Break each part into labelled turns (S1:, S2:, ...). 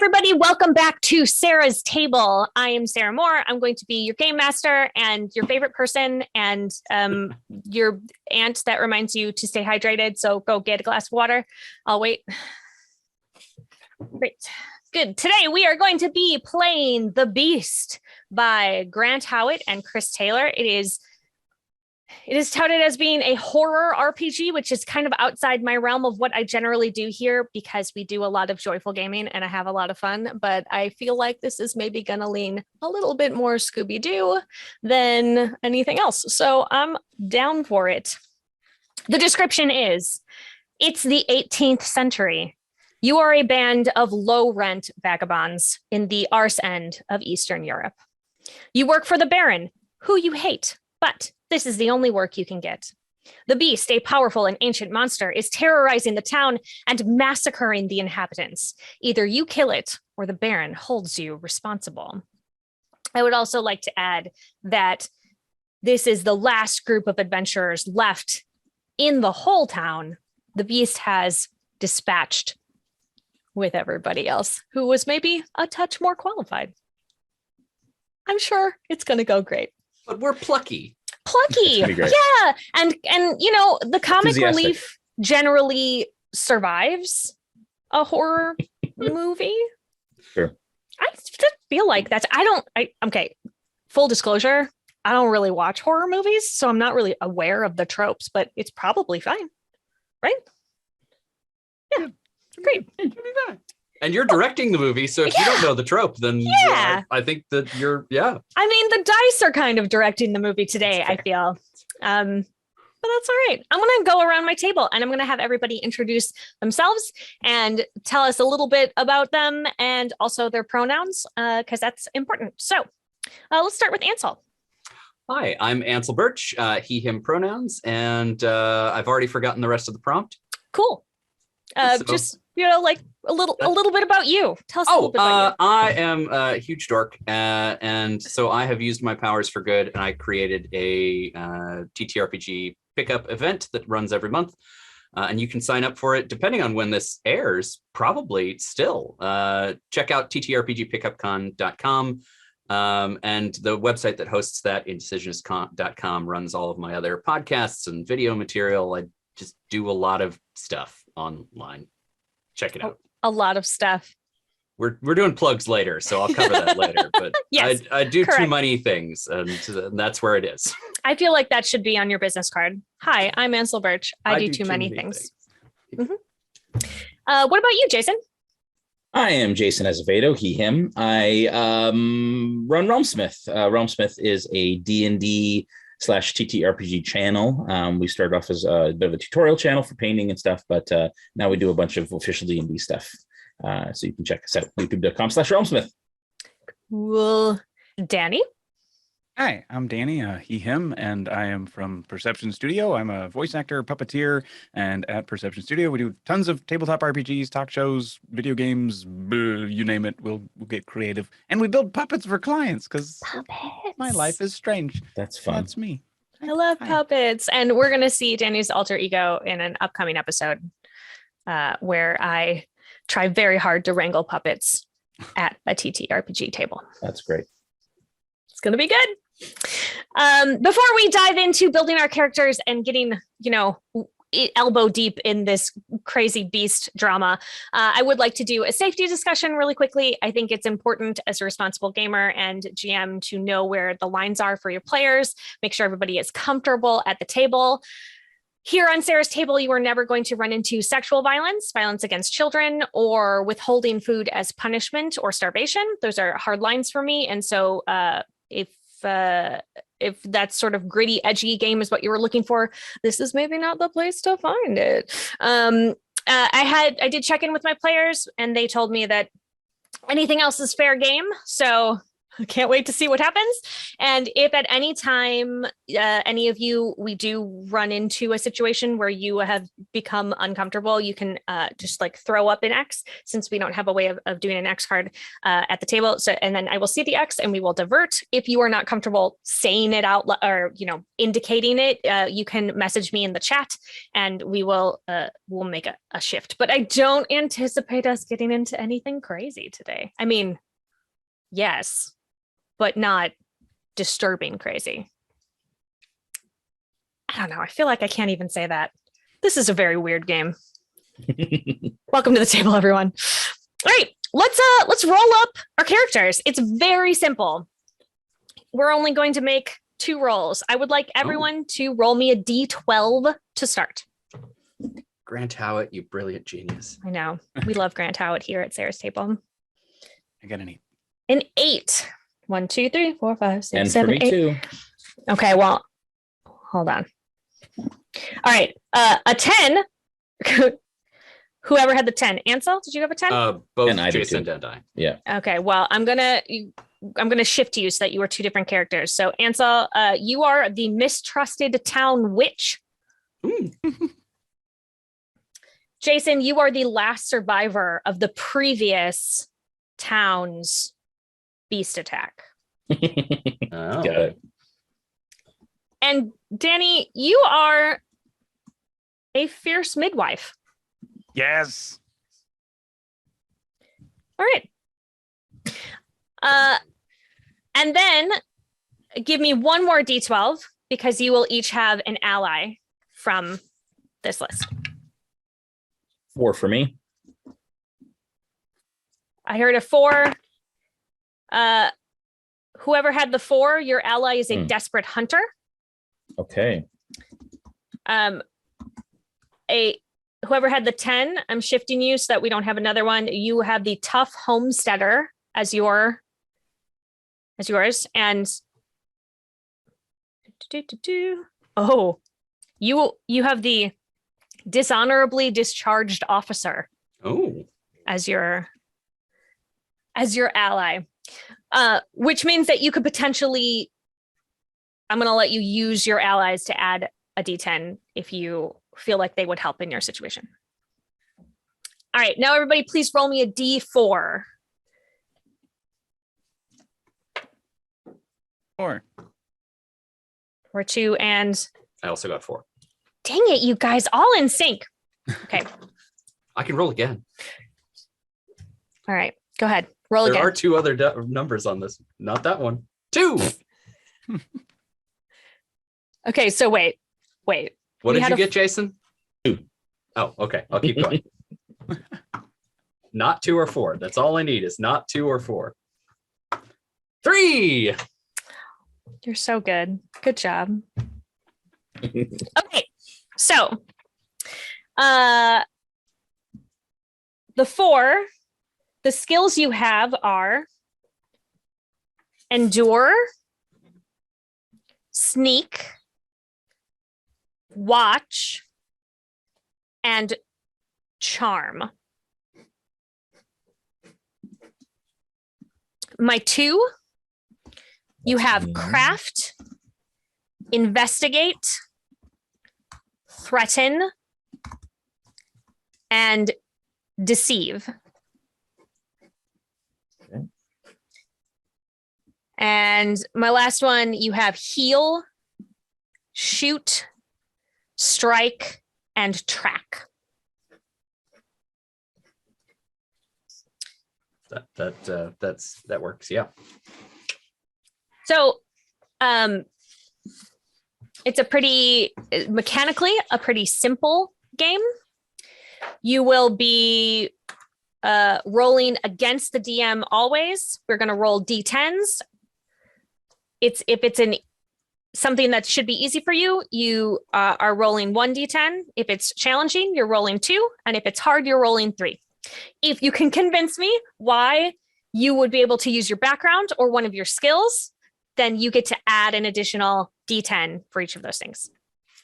S1: everybody, welcome back to Sarah's Table. I am Sarah Moore. I'm going to be your game master and your favorite person and your aunt that reminds you to stay hydrated. So go get a glass of water. I'll wait. Great. Good. Today we are going to be playing The Beast by Grant Howitt and Chris Taylor. It is touted as being a horror RPG, which is kind of outside my realm of what I generally do here because we do a lot of joyful gaming and I have a lot of fun. But I feel like this is maybe going to lean a little bit more Scooby-Doo than anything else. So I'm down for it. The description is, it's the 18th century. You are a band of low-rent vagabonds in the arse end of Eastern Europe. You work for the Baron, who you hate, but this is the only work you can get. The Beast, a powerful and ancient monster, is terrorizing the town and massacring the inhabitants. Either you kill it or the Baron holds you responsible. I would also like to add that this is the last group of adventurers left in the whole town. The Beast has dispatched with everybody else who was maybe a touch more qualified. I'm sure it's going to go great.
S2: But we're plucky.
S1: Yeah. And you know, the comic relief generally survives a horror movie.
S2: Sure.
S1: I just feel like that's okay, full disclosure, I don't really watch horror movies, so I'm not really aware of the tropes, but it's probably fine. Right? Yeah. Great.
S2: And you're directing the movie, so if you don't know the trope, then I think that you're.
S1: I mean, the dice are kind of directing the movie today, I feel. But that's all right. I'm going to go around my table and I'm going to have everybody introduce themselves and tell us a little bit about them and also their pronouns, because that's important. So let's start with Ansel.
S2: Hi, I'm Ansel Burch, he, him pronouns, and I've already forgotten the rest of the prompt.
S1: Cool. Just, like a little bit about you. Tell us a little bit about you.
S2: I am a huge dork, and so I have used my powers for good, and I created a TTRPG pickup event that runs every month, and you can sign up for it depending on when this airs, probably still. Check out ttrpgpickupcon.com, and the website that hosts that, indecisionist.com, runs all of my other podcasts and video material. I just do a lot of stuff online. Check it out.
S1: A lot of stuff.
S2: We're doing plugs later, so I'll cover that later. But yes, I do too many things, and that's where it is.
S1: I feel like that should be on your business card. Hi, I'm Ansel Burch. I do too many things. Mm-hmm. What about you, Jason?
S3: I am Jason Azevedo, he, him. I run Realmsmith. Realmsmith is a D&D / TTRPG channel. We started off as a bit of a tutorial channel for painting and stuff, but now we do a bunch of official D&D stuff. So you can check us out, youtube.com/realmsmith.
S1: Cool. Danny?
S4: Hi, I'm Danny, he, him, and I am from Perception Studio. I'm a voice actor, puppeteer, and at Perception Studio, we do tons of tabletop RPGs, talk shows, video games, you name it. We'll get creative. And we build puppets for clients because my life is strange.
S3: That's fun.
S4: That's me.
S1: I love puppets. And we're going to see Danny's alter ego in an upcoming episode where I try very hard to wrangle puppets at a TTRPG table.
S3: That's great.
S1: It's going to be good. Before we dive into building our characters and getting, elbow deep in this crazy beast drama, I would like to do a safety discussion really quickly. I think it's important as a responsible gamer and GM to know where the lines are for your players, make sure everybody is comfortable at the table. Here on Sarah's Table, you are never going to run into sexual violence, violence against children, or withholding food as punishment or starvation. Those are hard lines for me. And so if that sort of gritty, edgy game is what you were looking for, this is maybe not the place to find it. I did check in with my players and they told me that anything else is fair game. So Can't wait to see what happens. And if at any time, any of you, we do run into a situation where you have become uncomfortable, you can just like throw up an X, since we don't have a way of doing an X card at the table. So, and then I will see the X and we will divert. If you are not comfortable saying it out or, indicating it, you can message me in the chat and we will we'll make a shift. But I don't anticipate us getting into anything crazy today. I mean, yes, but not disturbing crazy. I don't know. I feel like I can't even say that. This is a very weird game. Welcome to the table, everyone. All right, let's roll up our characters. It's very simple. We're only going to make 2 rolls. I would like everyone to roll me a D12 to start.
S2: Grant Howitt, you brilliant genius.
S1: I know. We love Grant Howitt here at Sarah's table.
S4: I got an 8.
S1: An 8. 1, 2, 3, 4, 5, 6,
S3: And
S1: 7,
S3: for me
S1: 8.
S3: too.
S1: Okay, well, hold on. All right, a 10. Whoever had the 10. Ansel, did you have a 10?
S2: Both
S3: And I did
S2: Jason
S3: too.
S2: and I.
S3: Yeah.
S1: Okay, well, I'm gonna shift you so that you are 2 different characters. So Ansel, you are the mistrusted town witch.
S2: Ooh.
S1: Jason, you are the last survivor of the previous town's beast attack.
S2: Oh.
S3: Got it.
S1: And Danny, you are a fierce midwife.
S4: Yes.
S1: All right. And then give me one more D12 because you will each have an ally from this list.
S3: 4 for me.
S1: I heard a 4. Whoever had the 4, your ally is a desperate hunter.
S3: Okay.
S1: Whoever had the 10, I'm shifting you so that we don't have another one. You have the tough homesteader as yours, and you have the dishonorably discharged officer.
S2: Oh.
S1: As your ally, which means that you could potentially, I'm going to let you use your allies to add a D10 if you feel like they would help in your situation. All right, now everybody please roll me a D4.
S4: 4.
S1: 4, 2, and
S2: I also got 4.
S1: dang it, you guys, all in sync. Okay.
S2: I can roll again.
S1: All right, go ahead. Roll
S2: There
S1: again.
S2: are 2 other numbers on this. Not that one. 2.
S1: Okay, so wait.
S2: What
S1: We
S2: did
S1: had
S2: you
S1: a-
S2: get, Jason?
S3: 2.
S2: Oh, okay. I'll keep going. Not 2 or 4. That's all I need is not 2 or 4. 3.
S1: You're so good. Good job. Okay, so the 4, the skills you have are endure, sneak, watch, and charm. My 2, you have craft, investigate, threaten, and deceive.
S3: Okay.
S1: And my last one, you have heal, shoot, strike, and track.
S2: That works. Yeah.
S1: So it's a pretty mechanically a pretty simple game. You will be rolling against the DM always. We're going to roll D10s. If it's something that should be easy for you, you are rolling 1 D10. If it's challenging, you're rolling 2. And if it's hard, you're rolling 3. If you can convince me why you would be able to use your background or one of your skills, then you get to add an additional D10 for each of those things.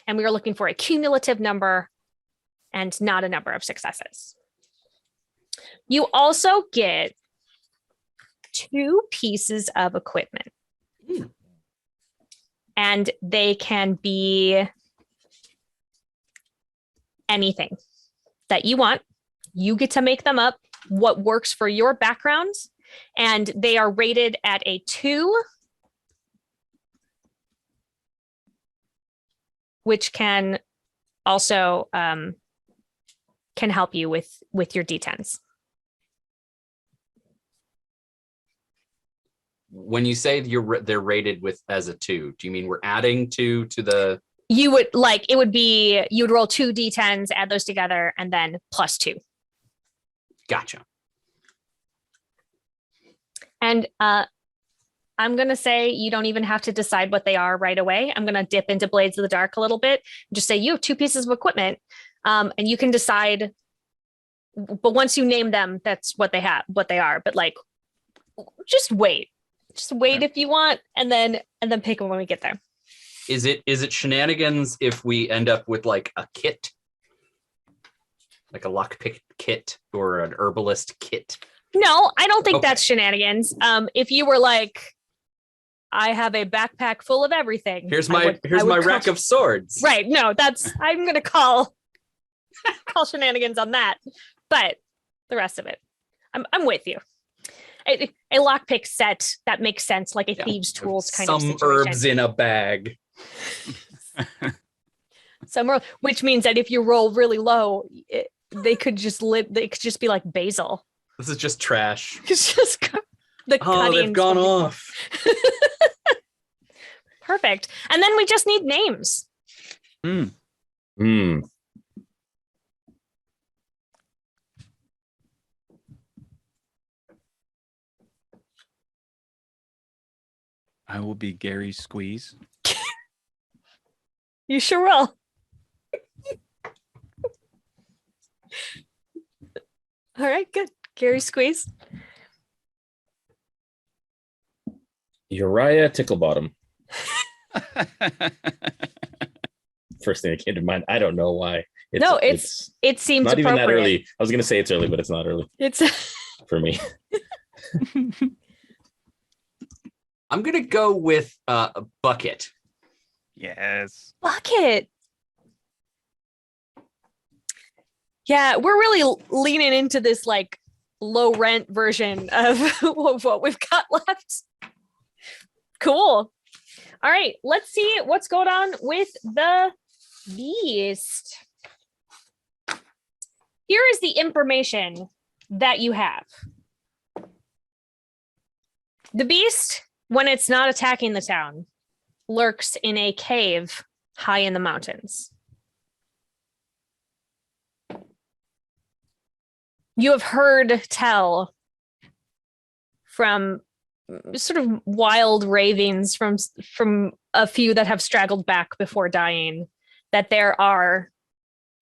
S1: And we are looking for a cumulative number and not a number of successes. You also get 2 pieces of equipment. And they can be anything that you want. You get to make them up, what works for your background. And they are rated at a 2, which can also can help you with your D10s.
S2: When you say they're rated with as a 2, do you mean we're adding 2 to the?
S1: You would it would be, you would roll 2 D10s, add those together, and then plus 2.
S2: Gotcha.
S1: And I'm going to say you don't even have to decide what they are right away. I'm going to dip into Blades of the Dark a little bit and just say you have 2 pieces of equipment, and you can decide. But once you name them, that's what they are. But like, just wait if you want, and then pick them when we get there.
S2: Is it shenanigans if we end up with like a kit, like a lockpick kit or an herbalist kit?
S1: No, I don't think that's shenanigans. If you were like, I have a backpack full of everything.
S2: Here's my rack of swords.
S1: Right. No, I'm going to call shenanigans on that. But the rest of it, I'm with you. A lockpick set that makes sense, like a thieves' tools kind of situation.
S2: Some herbs in a bag.
S1: Which means that if you roll really low, they could just be like basil.
S2: This is just trash.
S1: It's just
S2: they've gone off.
S1: Perfect. And then we just need names.
S4: I will be Gary Squeeze.
S1: You sure will. All right, good. Gary Squeeze.
S3: Uriah Ticklebottom. First thing that came to mind. I don't know why.
S1: It seems
S3: not even that
S1: appropriate.
S3: early. I was going to say it's early, but it's not early.
S1: It's
S3: for me.
S2: I'm going to go with a bucket.
S4: Yes.
S1: Bucket. Yeah, we're really leaning into this like low rent version of what we've got left. Cool. All right, let's see what's going on with the beast. Here is the information that you have. The beast, when it's not attacking the town, lurks in a cave high in the mountains. You have heard tell from sort of wild ravings from a few that have straggled back before dying that there are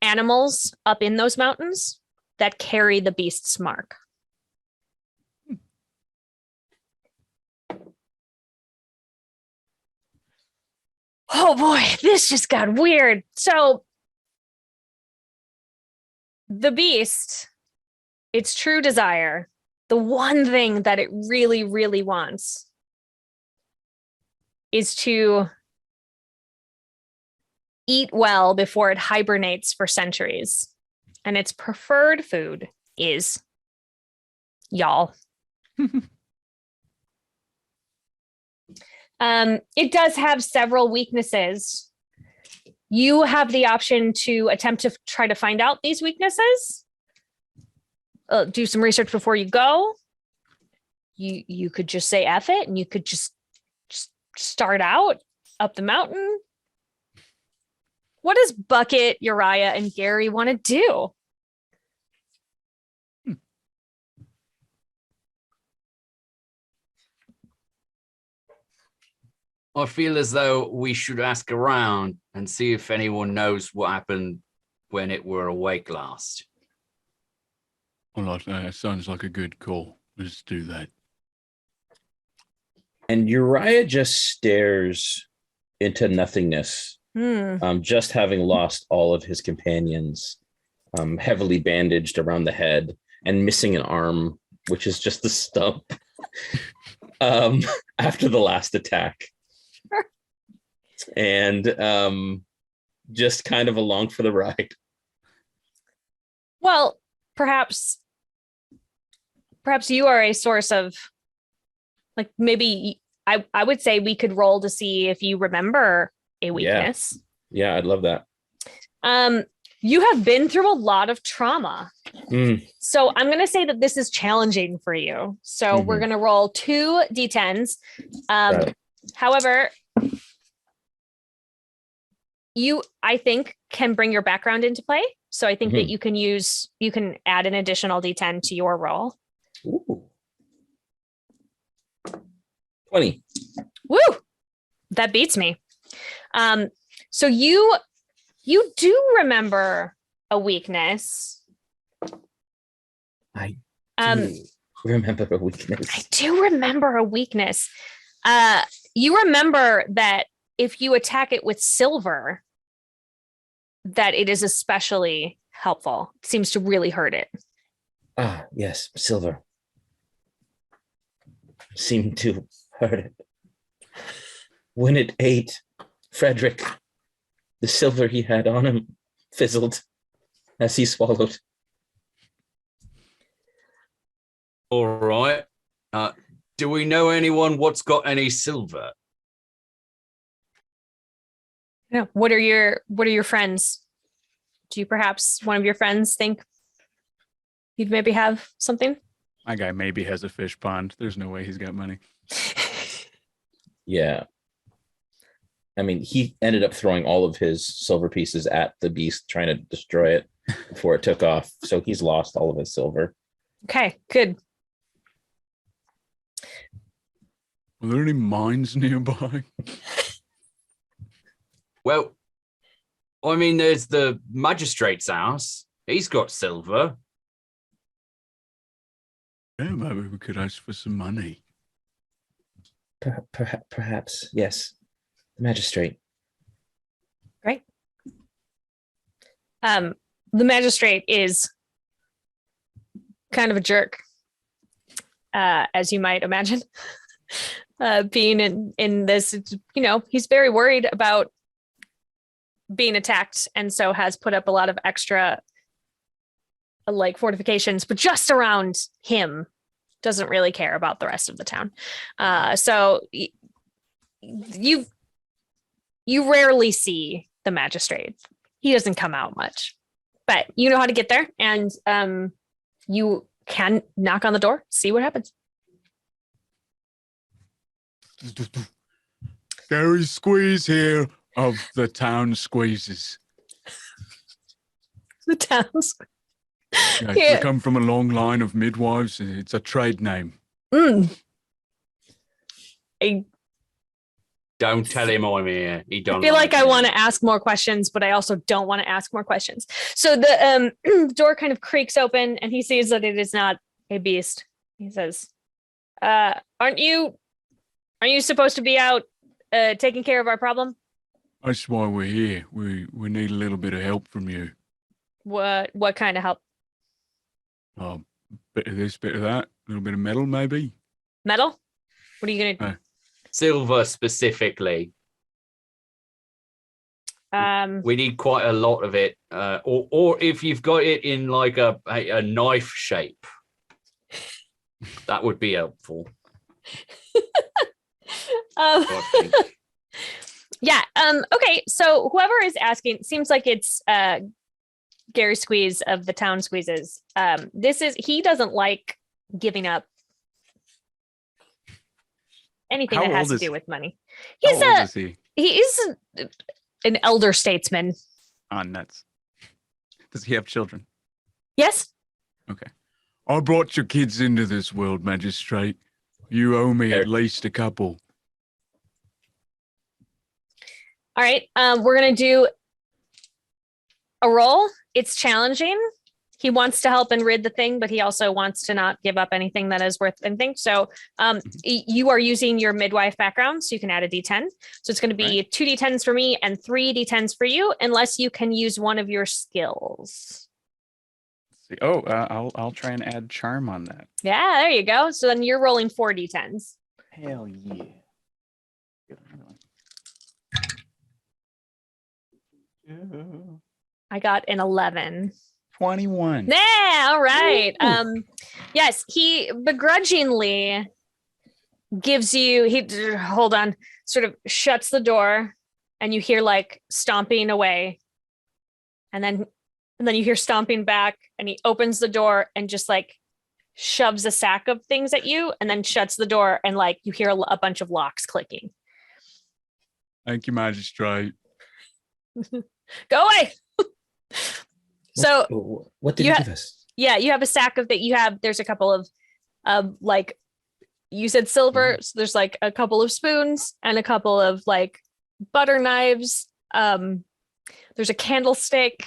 S1: animals up in those mountains that carry the beast's mark. Oh boy, this just got weird. So the beast, its true desire, the one thing that it really, really wants is to eat well before it hibernates for centuries. And its preferred food is y'all. It does have several weaknesses. You have the option to attempt to try to find out these weaknesses. Do some research before you go. You could just say F it, and you could just start out up the mountain. What does Bucket, Uriah, and Gary want to do?
S2: I feel as though we should ask around and see if anyone knows what happened when it were awake last.
S5: Well, that sounds like a good call. Let's do that.
S3: And Uriah just stares into nothingness, just having lost all of his companions, heavily bandaged around the head and missing an arm, which is just the stump. after the last attack.
S1: Sure.
S3: And just kind of along for the ride.
S1: Well, perhaps you are a source of, like, maybe I would say we could roll to see if you remember a weakness.
S3: Yeah, I'd love that.
S1: You have been through a lot of trauma. So I'm going to say that this is challenging for you. So we're going to roll 2 d10s.
S3: Right.
S1: However, you, I think, can bring your background into play. So I think that you can add an additional d10 to your roll.
S3: Ooh. 20.
S1: Woo! That beats me. So you do remember a weakness.
S3: I do remember a weakness.
S1: I do remember a weakness. You remember that if you attack it with silver, that it is especially helpful. It seems to really hurt it.
S3: Ah, yes, silver. Seemed to hurt it. When it ate Frederick, the silver he had on him fizzled as he swallowed.
S2: All right. Do we know anyone what's got any silver?
S1: Yeah. What are your friends? Do you perhaps one of your friends think you'd maybe have something?
S4: My guy maybe has a fish pond. There's no way he's got money.
S3: Yeah. I mean, he ended up throwing all of his silver pieces at the beast, trying to destroy it before it took off. So he's lost all of his silver.
S1: Okay, good.
S5: Are there any mines nearby?
S2: Well, I mean, there's the magistrate's house. He's got silver.
S5: Yeah, maybe we could ask for some money.
S3: Perhaps, yes. The magistrate.
S1: Right. The magistrate is kind of a jerk, as you might imagine. Being in this, he's very worried about being attacked, and so has put up a lot of extra fortifications, but just around him. Doesn't really care about the rest of the town. So you rarely see the magistrate. He doesn't come out much, but you know how to get there, and you can knock on the door, see what happens.
S5: Gary Squeeze here of the town squeezes.
S1: The town's.
S5: Yeah,
S1: Yeah.
S5: we come from a long line of midwives. It's a trade name.
S1: I
S2: Don't tell him I'm here. He don't.
S1: feel like I want to ask more questions, but I also don't want to ask more questions. So the door kind of creaks open, and he sees that it is not a beast. He says, "Aren't you supposed to be out taking care of our problem?"
S5: That's why we're here. We need a little bit of help from you.
S1: What kind of help?
S5: Bit of this, bit of that. A little bit of metal, maybe.
S1: Metal? What are you gonna do?
S2: Silver specifically. We need quite a lot of it, or if you've got it in like a knife shape, that would be helpful.
S1: Yeah. Okay. So whoever is asking, seems like it's Gary Squeeze of the town squeezes. He doesn't like giving up anything
S4: How
S1: that has
S4: old
S1: to
S4: is-
S1: do with money.
S5: How old is he?
S1: He is an elder statesman.
S4: Oh, nuts. Does he have children?
S1: Yes.
S5: Okay. I brought your kids into this world, magistrate. You owe me at least a couple.
S1: All right. We're gonna do a roll. It's challenging. He wants to help and rid the thing, but he also wants to not give up anything that is worth anything. So you are using your midwife background, so you can add a D10. So it's going to be 2 D10s for me and 3 D10s for you, unless you can use one of your skills.
S4: See. Oh, I'll try and add charm on that.
S1: Yeah, there you go. So then you're rolling 4d10s.
S4: Hell yeah. Get another one.
S1: I got an 11.
S4: 21.
S1: Yeah, all right.
S3: Ooh.
S1: Yes, he begrudgingly gives you, hold on, sort of shuts the door, and you hear like stomping away. And then you hear stomping back, and he opens the door and just like shoves a sack of things at you, and then shuts the door, and like you hear a bunch of locks clicking.
S5: Thank you, Magistrate.
S1: Go away. So
S3: what did you give us?
S1: Yeah, you have a sack of that. There's a couple of like, you said silver. So there's like a couple of spoons and a couple of like butter knives. There's a candlestick.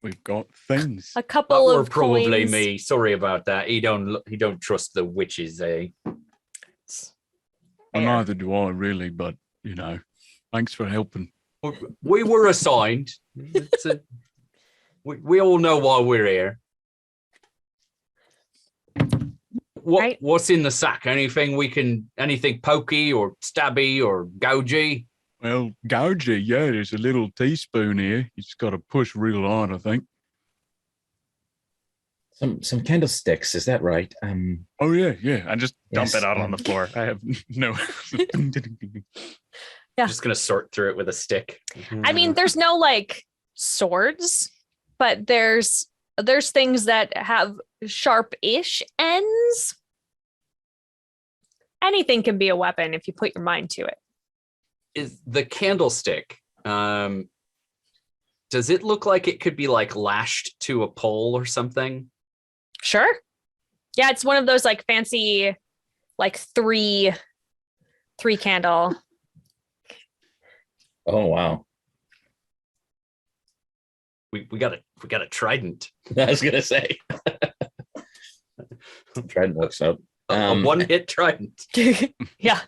S5: We've got things.
S1: A couple
S2: Or
S1: of
S2: probably
S1: coins.
S2: me. Sorry about that. He don't trust the witches, eh?
S5: Well, neither do I really, but you know, thanks for helping.
S2: We were assigned. We all know why we're here.
S1: Right.
S2: What's in the sack? Anything pokey or stabby or gougey?
S5: Well, gougey, yeah, there's a little teaspoon here. You just got to push real hard, I think.
S3: Some candlesticks, is that right?
S5: Oh yeah. I just dump
S3: Yes,
S5: it out on the floor. I have no.
S1: Yeah.
S2: Just gonna sort through it with a stick.
S1: I mean, there's no like swords, but there's things that have sharp-ish ends. Anything can be a weapon if you put your mind to it.
S2: Is the candlestick? Does it look like it could be like lashed to a pole or something?
S1: Sure. Yeah, it's one of those like fancy, like three candle.
S3: Oh wow.
S2: We got a trident.
S3: I was gonna say. Trident works out.
S2: A one-hit trident.
S1: Yeah.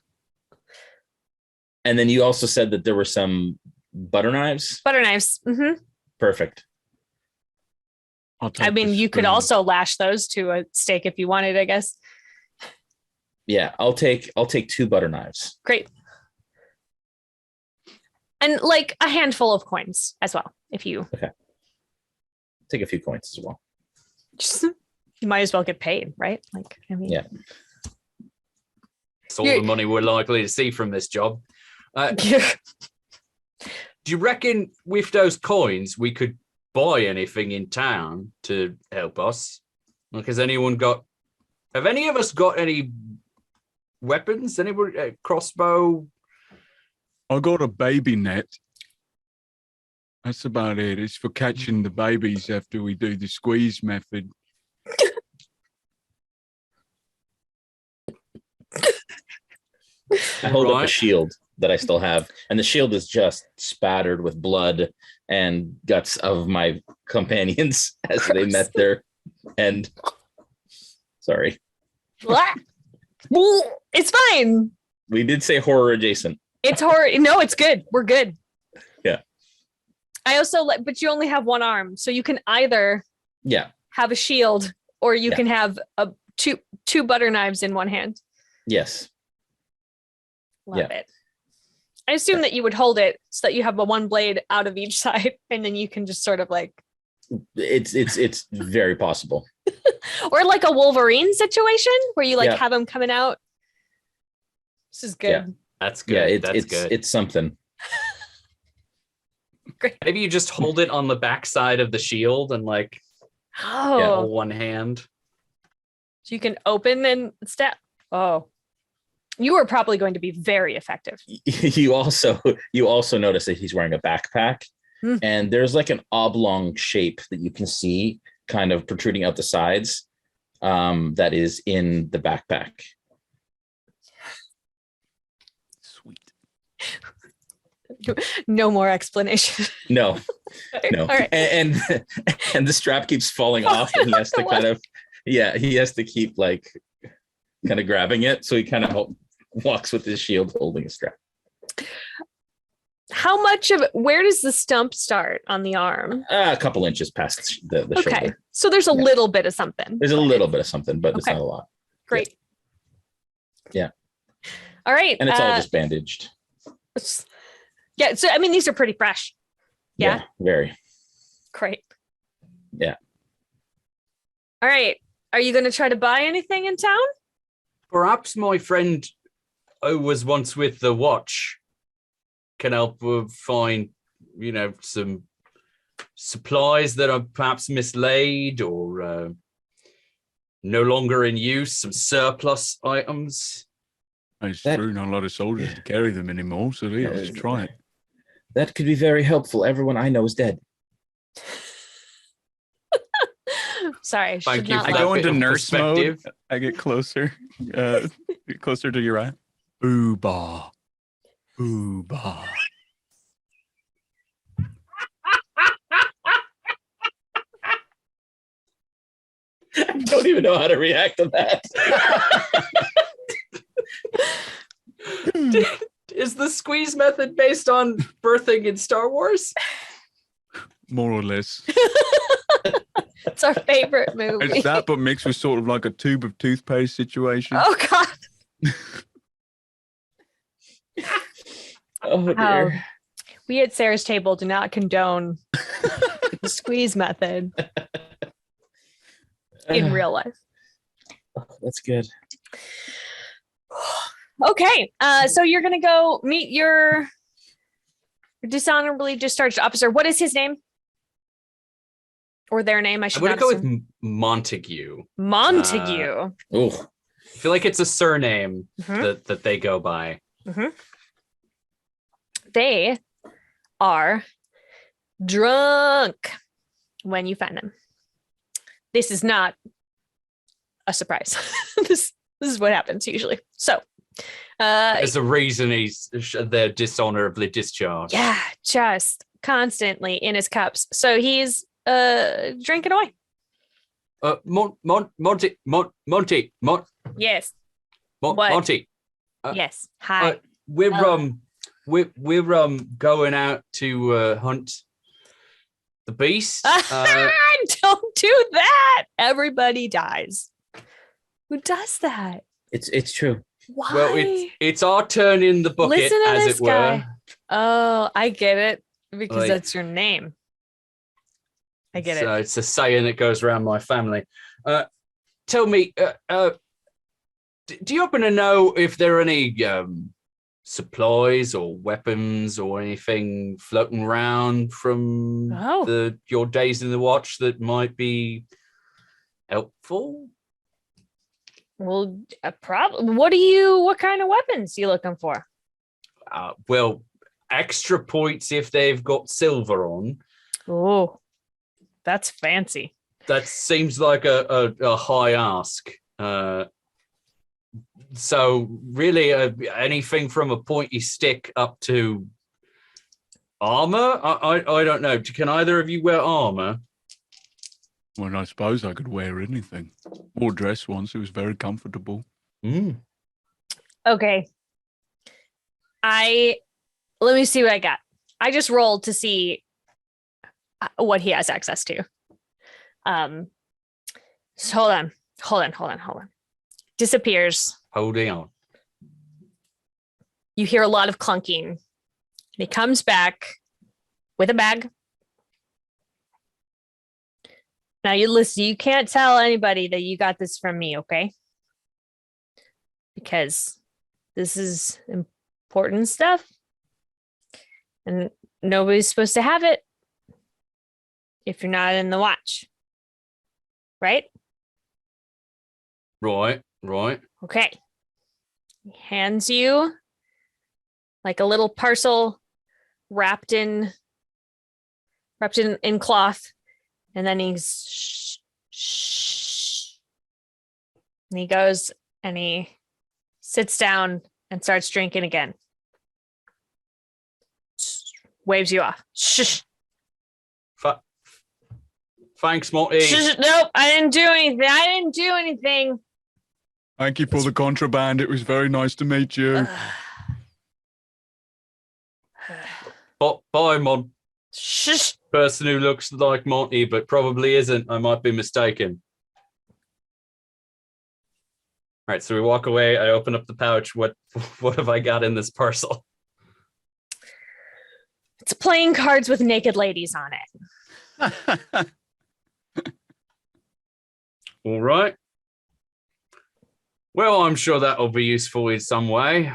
S3: And then you also said that there were some butter knives.
S1: Butter knives. Mm-hmm.
S3: Perfect.
S1: I mean, you could also lash those to a steak if you wanted, I guess.
S3: Yeah, I'll take 2 butter knives.
S1: Great. And like a handful of coins as well, if you.
S3: Okay. Take a few coins as well.
S1: Just, you might as well get paid, right? Like, I mean.
S3: Yeah.
S2: It's all the money we're likely to see from this job. Do you reckon with those coins we could buy anything in town to help us? Like, have any of us got any weapons? Anybody crossbow?
S5: I got a baby net. That's about it. It's for catching the babies after we do the squeeze method.
S3: I hold up a shield that I still have, and the shield is just spattered with blood and guts of my companions as they met their end. Sorry.
S1: It's fine.
S3: We did say horror adjacent.
S1: It's horror. No, it's good. We're good.
S3: Yeah.
S1: I also but you only have one arm, so you can either have a shield or you can have two butter knives in one hand.
S3: Yes.
S1: Love it. I assume that you would hold it so that you have a one blade out of each side, and then you can just sort of like.
S3: It's very possible.
S1: Or like a Wolverine situation where you like have him coming out. This is good.
S3: Yeah.
S2: That's good.
S3: Yeah,
S2: That's good.
S3: It's something.
S1: Great.
S2: Maybe you just hold it on the backside of the shield and like one hand.
S1: So you can open and stab. Oh. You are probably going to be very effective.
S3: You also notice that he's wearing a backpack, and there's like an oblong shape that you can see kind of protruding out the sides that is in the backpack.
S4: Sweet.
S1: No more explanation.
S3: No.
S1: All right.
S3: And the strap keeps falling off, and he has to kind of he has to keep like kind of grabbing it, so he kind of walks with his shield holding a strap.
S1: How much of where does the stump start on the arm?
S3: A couple inches past the
S1: Okay.
S3: shoulder.
S1: So there's a little bit of something.
S3: There's a little bit of something, but it's
S1: Okay.
S3: not a lot.
S1: Great.
S3: Yeah.
S1: All right.
S3: And it's all just bandaged.
S1: Yeah. So, I mean, these are pretty fresh. Yeah.
S3: Very.
S1: Great.
S3: Yeah.
S1: All right. Are you going to try to buy anything in town?
S2: Perhaps my friend who was once with the watch can help find, some supplies that are perhaps mislaid or no longer in use, some surplus items.
S5: It's true, not a lot of soldiers to carry them anymore, so yeah, let's try it.
S3: That could be very helpful. Everyone I know is dead.
S1: Sorry.
S2: Thank you.
S1: Not
S2: For
S4: I
S2: that
S4: go
S2: bit
S4: into
S2: of
S4: nurse mode.
S2: perspective.
S4: I get closer, closer to Uriah. Ooh-bah. Ooh-bah.
S3: I don't even know how to react to that.
S2: Is the squeeze method based on birthing in Star Wars?
S5: More or less.
S1: It's our favorite movie.
S5: It's that, but mixed with sort of like a tube of toothpaste situation.
S1: Oh, God.
S3: Oh, dear.
S1: We at Sarah's table do not condone the squeeze method in real life.
S3: Oh, that's good.
S1: Okay. So you're going to go meet your dishonorably discharged officer. What is his name? Or their name? I
S2: I'm
S1: should
S2: going to
S1: not
S2: go
S1: assume.
S2: with Montague.
S1: Montague.
S3: Oh,
S2: I feel like it's a surname
S1: Mhm.
S2: that they go by.
S1: They are drunk when you find them. This is not a surprise. This is what happens usually. So,
S2: There's a reason they're dishonorably discharged.
S1: yeah, just constantly in his cups. So he's drinking away.
S2: Monty.
S1: Yes. What?
S2: Monty.
S1: Yes. Hi.
S2: We're going out to hunt the beast.
S1: Don't do that. Everybody dies. Who does that?
S3: it's true.
S1: Why?
S2: Well, it's our turn in the bucket,
S1: Listen to
S2: as
S1: this
S2: it were.
S1: guy. Oh, I get it. Because
S2: Like-
S1: that's your name. I get it.
S2: It's a saying that goes around my family. Tell me, do you happen to know if there are any supplies or weapons or anything floating around from your days in the watch that might be helpful?
S1: Well, a problem. What kind of weapons are you looking for?
S2: Well, extra points if they've got silver on.
S1: Oh, that's fancy.
S2: That seems like a high ask. So really, anything from a pointy stick up to armor? I don't know. Can either of you wear armor?
S5: Well, I suppose I could wear anything. Wore dress once. It was very comfortable.
S1: Okay. Let me see what I got. I just rolled to see what he has access to. So hold on. Disappears.
S2: Holding on.
S1: You hear a lot of clunking. And he comes back with a bag. Now you listen, you can't tell anybody that you got this from me, okay? Because this is important stuff. And nobody's supposed to have it if you're not in the watch. Right?
S2: Right.
S1: Okay. He hands you like a little parcel wrapped in cloth. And then and he goes and he sits down and starts drinking again. Waves you off. Shh.
S2: Thanks, Monty.
S1: Shh. Nope, I didn't do anything.
S5: Thank you for the contraband. It was very nice to meet you.
S2: Bye, Mon.
S1: Shh.
S2: Person who looks like Monty, but probably isn't. I might be mistaken. All right, so we walk away. I open up the pouch. What have I got in this parcel?
S1: It's playing cards with naked ladies on it.
S2: All right. Well, I'm sure that'll be useful in some way.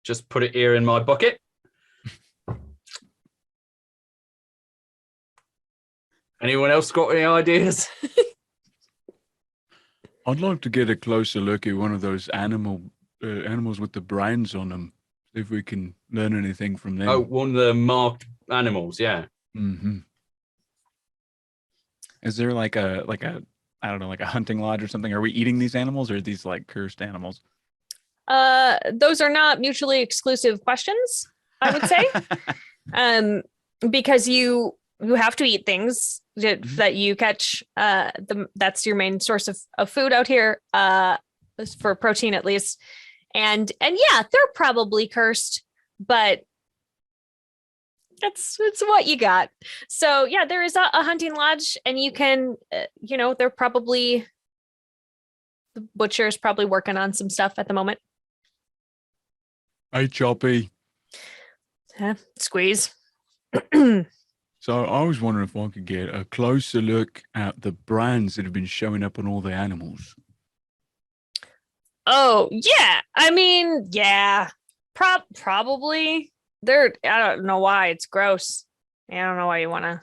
S2: Just put it here in my bucket. Anyone else got any ideas?
S5: I'd like to get a closer look at one of those animals with the brains on them. See if we can learn anything from them.
S2: Oh, one of the marked animals, yeah.
S5: Mm-hmm. Is there like a I don't know, like a hunting lodge or something? Are we eating these animals, or are these like cursed animals?
S1: Those are not mutually exclusive questions, I would say. Because you have to eat things that you catch. That's your main source of food out here, for protein at least. And yeah, they're probably cursed, but it's what you got. So yeah, there is a hunting lodge, and you can, they're probably, the butcher is probably working on some stuff at the moment.
S5: Hey, Choppy.
S1: Squeeze.
S5: So I was wondering if I could get a closer look at the brands that have been showing up on all the animals.
S1: Oh, yeah. I mean, yeah. Probably. I don't know why. It's gross. I don't know why you want to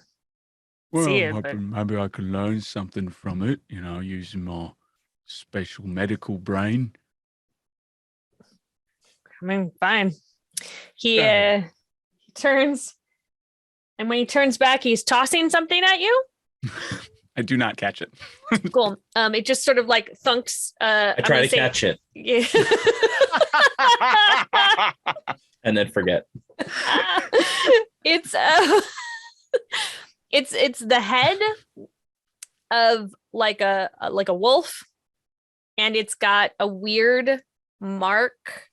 S1: see
S5: I'm
S1: it.
S5: hoping maybe I could learn something from it, using my special medical brain.
S1: I mean, fine. He
S5: Yeah.
S1: turns, and when he turns back, he's tossing something at you.
S5: I do not catch it.
S1: Cool. It just sort of like thunks.
S3: I try to catch it
S1: Yeah.
S3: and then forget.
S1: It's it's the head of like a wolf, and it's got a weird mark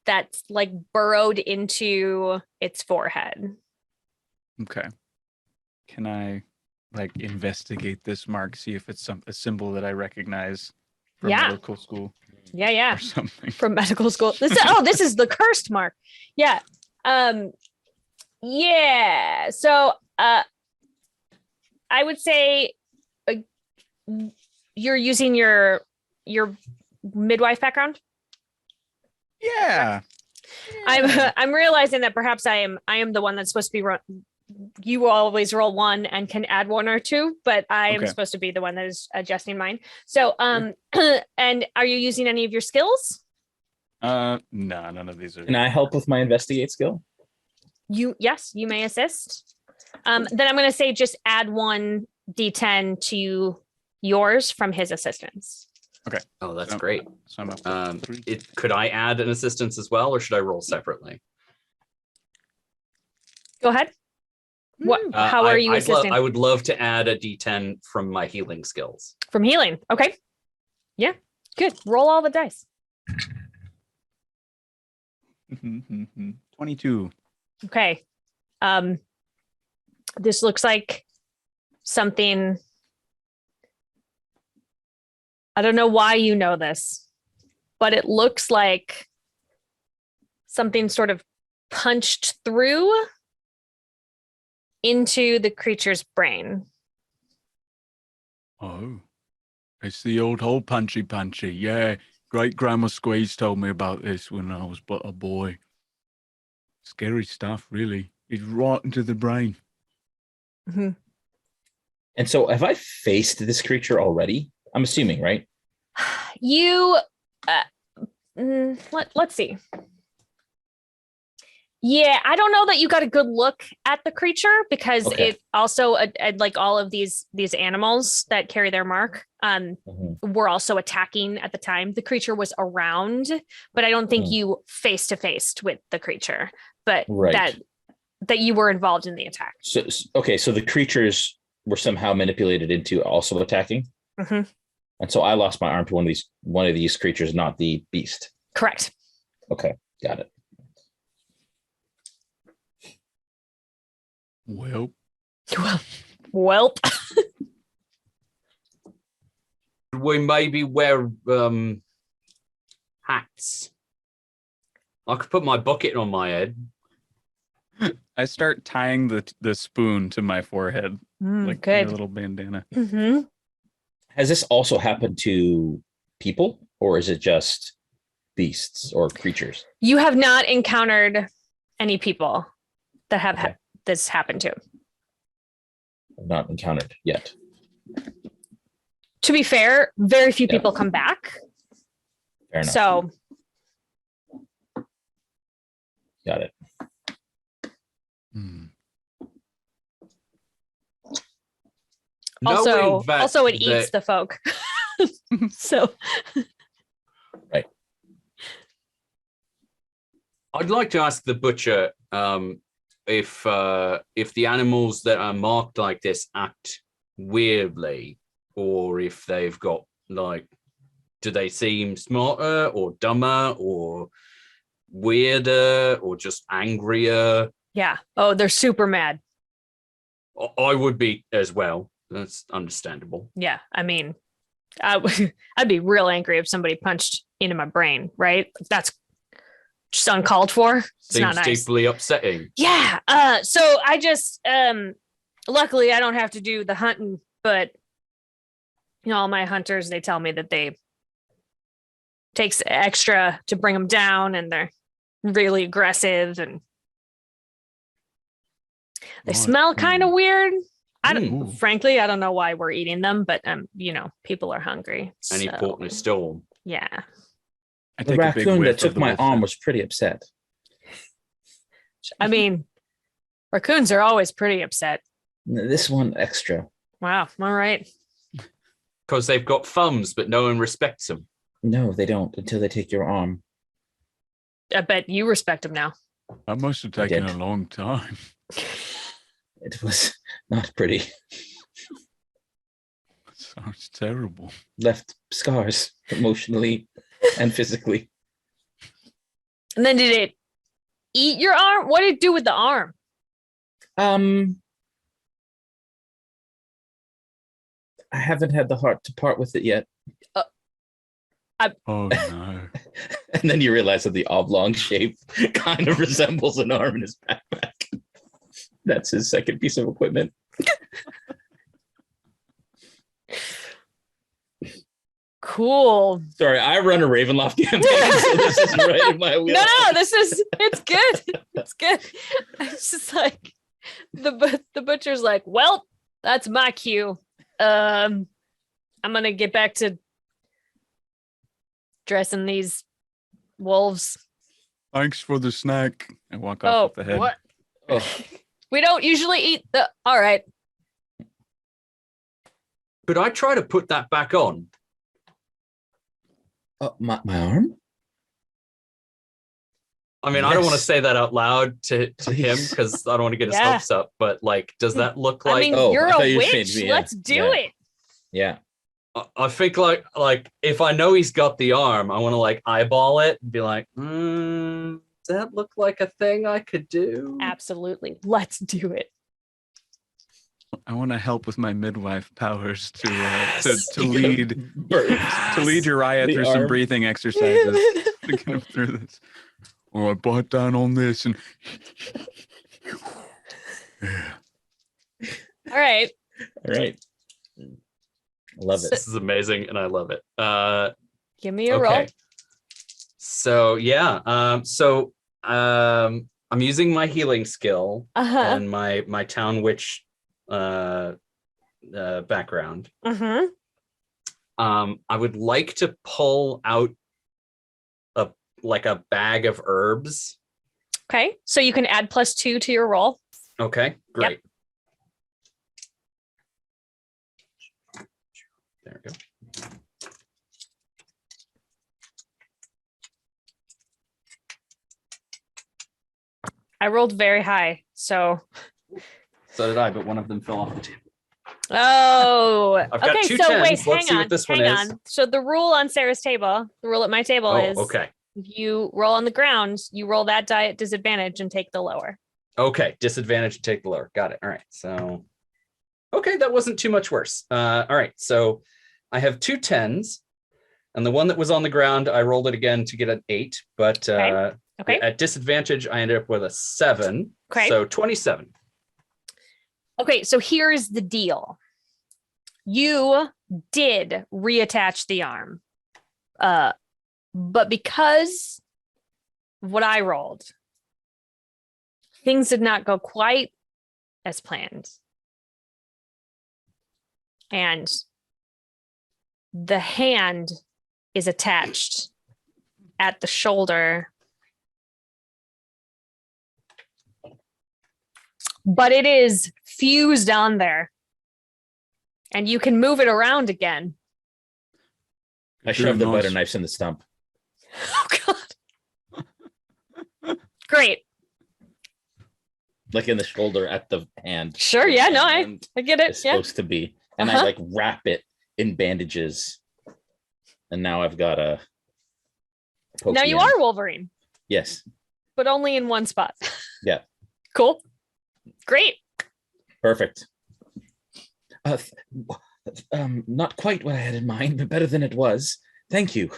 S1: that's like burrowed into its forehead.
S4: Okay. Can I like investigate this mark, see if it's a symbol that I recognize from medical school?
S1: Yeah.
S4: Or something.
S1: From medical school. This is the cursed mark. Yeah. Yeah. So I would say you're using your midwife background.
S4: Yeah.
S1: I'm realizing that perhaps I am the one that's supposed to be you always roll one and can add one or two, but I am supposed to be the one that is adjusting mine. So, and are you using any of your skills?
S4: No, none of these are.
S3: Can I help with my investigate skill?
S1: Yes, you may assist. Then I'm going to say just add 1 D10 to yours from his assistance.
S4: Okay.
S2: Oh, that's great.
S4: So I'm up to 3.
S2: Could I add an assistance as well, or should I roll separately?
S1: Go ahead. How are you assisting?
S2: I would love to add a D10 from my healing skills.
S1: From healing. Okay. Yeah. Good. Roll all the dice.
S4: 22.
S1: Okay. This looks like something. I don't know why you know this, but it looks like something sort of punched through into the creature's brain.
S5: Oh, it's the old hole punchy. Yeah, great grandma Squeeze told me about this when I was but a boy. Scary stuff, really. It's right into the brain.
S1: Mm-hmm.
S3: And so have I faced this creature already? I'm assuming, right?
S1: You, let's see. Yeah, I don't know that you got a good look at the creature because it also, like all of these animals that carry their mark, were also attacking at the time. The creature was around, but I don't think you face to face with the creature, but that you were involved in the attack.
S3: So the creatures were somehow manipulated into also attacking.
S1: Mm-hmm.
S3: And so I lost my arm to one of these creatures, not the beast.
S1: Correct.
S3: Okay, got it.
S5: Well,
S1: Welp.
S2: We maybe wear hats. I could put my bucket on my head.
S4: I start tying the spoon to my forehead, like a
S1: Good.
S4: little bandana.
S1: Mm-hmm.
S3: Has this also happened to people, or is it just beasts or creatures?
S1: You have not encountered any people that have
S3: Okay.
S1: this happen to.
S3: I've not encountered yet.
S1: To be fair, very few
S3: Yeah.
S1: people come back.
S3: Fair enough.
S1: So
S3: Got it.
S5: hmm.
S1: also
S2: Knowing that
S1: it eats the folk. So
S2: I'd like to ask the butcher if the animals that are marked like this act weirdly, or if they've got like, do they seem smarter or dumber or weirder or just angrier?
S1: yeah. Oh, they're super mad.
S2: I would be as well. That's understandable.
S1: Yeah. I mean, I'd be real angry if somebody punched into my brain, right? That's just uncalled for. It's
S2: Seems
S1: not nice.
S2: deeply upsetting.
S1: Yeah. So I just luckily I don't have to do the hunting, but all my hunters, they tell me that they takes extra to bring them down, and they're really aggressive and they
S5: Right.
S1: smell kind of weird. I don't
S5: Ooh.
S1: frankly, I don't know why we're eating them, but people are hungry.
S2: Any
S1: so,
S2: port in a storm.
S1: yeah.
S4: I
S3: The
S4: take a big
S3: raccoon
S4: whiff
S3: that
S4: of
S3: took
S4: the
S3: my
S4: wolf
S3: arm
S4: scent.
S3: was pretty upset.
S1: I mean, raccoons are always pretty upset.
S3: This one extra.
S1: Wow. All right.
S2: Because they've got thumbs, but no one respects them.
S3: No, they don't until they take your arm.
S1: I bet you respect them now.
S5: That must have
S3: I
S5: taken
S3: did.
S5: a long time.
S3: It was not pretty.
S5: Sounds terrible.
S3: Left scars emotionally and physically.
S1: And then did it eat your arm? What did it do with the arm?
S3: I haven't had the heart to part with it yet.
S5: Oh no.
S3: And then you realize that the oblong shape kind of resembles an arm in his backpack. That's his second piece of equipment.
S1: Cool.
S3: Sorry, I run a Ravenloft campaign, so this is right in my wheel.
S1: No, it's good. It's good. It's just like the butcher's like, well, that's my cue. I'm gonna get back to dressing these wolves.
S5: Thanks for the snack. I walk off
S1: Oh,
S5: with the head.
S1: what?
S3: Oh,
S1: We don't usually eat the. All right.
S2: Could I try to put that back on?
S3: my arm?
S2: I mean, I don't want to
S3: Yes.
S2: say that out loud to him
S3: Please.
S2: because I don't want to get his
S1: Yeah.
S2: hopes up. But like, does that look
S1: I
S2: like?
S1: mean,
S3: Oh,
S1: you're
S3: I thought
S1: a
S3: you were
S1: witch.
S3: saying me, yeah.
S1: Let's do
S3: Yeah.
S1: it.
S3: Yeah.
S2: I think like if I know he's got the arm, I want to like eyeball it and be like, does that look like a thing I could do?
S1: Absolutely. Let's do it.
S5: I want to help with my midwife powers to
S2: Yes.
S5: to lead
S3: Birds.
S5: to lead Uriah
S3: The
S5: through some
S3: arm.
S5: breathing exercises to get him through this. Or I bite down on this and yeah.
S1: All right.
S3: All right. Love it.
S2: This is amazing, and I love it.
S1: Give me a roll.
S2: So yeah, I'm using my healing skill
S1: Uh-huh.
S2: and my town witch background.
S1: Mm-hmm.
S2: I would like to pull out a bag of herbs.
S1: Okay. So you can add +2 to your roll.
S2: Okay, great. There we go.
S1: I rolled very high. So
S2: So did I, but one of them fell off the table.
S1: oh,
S2: I've got
S1: okay.
S2: two
S1: So
S2: tens.
S1: wait,
S2: Let's
S1: hang
S2: see
S1: on.
S2: what this one
S1: hang
S2: is.
S1: on. So the rule on Sarah's table, the rule at my table
S2: Oh,
S1: is
S2: okay.
S1: if you roll on the ground, you roll that die at disadvantage and take the lower.
S2: Okay, disadvantage to take the lure. Got it. All right. So, okay, that wasn't too much worse. All right. So I have 2 10s, and the one that was on the ground, I rolled it again to get an 8. But
S1: Okay.
S2: at disadvantage, I ended up with a 7.
S1: Okay.
S2: So 27.
S1: Okay. So here's the deal. You did reattach the arm. But because of what I rolled, things did not go quite as planned. And the hand is attached at the shoulder, but it is fused on there. And you can move it around again.
S3: I shoved the butter knives in the stump.
S1: Oh, God. Great.
S3: Like in the shoulder at the hand.
S1: Sure. Yeah. No, I get it.
S3: It's
S1: Yeah.
S3: supposed to be. And I like wrap it in bandages. And now I've got a.
S1: Now you are Wolverine.
S3: Yes.
S1: But only in one spot.
S3: Yeah.
S1: Cool. Great.
S3: Perfect. Not quite what I had in mind, but better than it was. Thank you.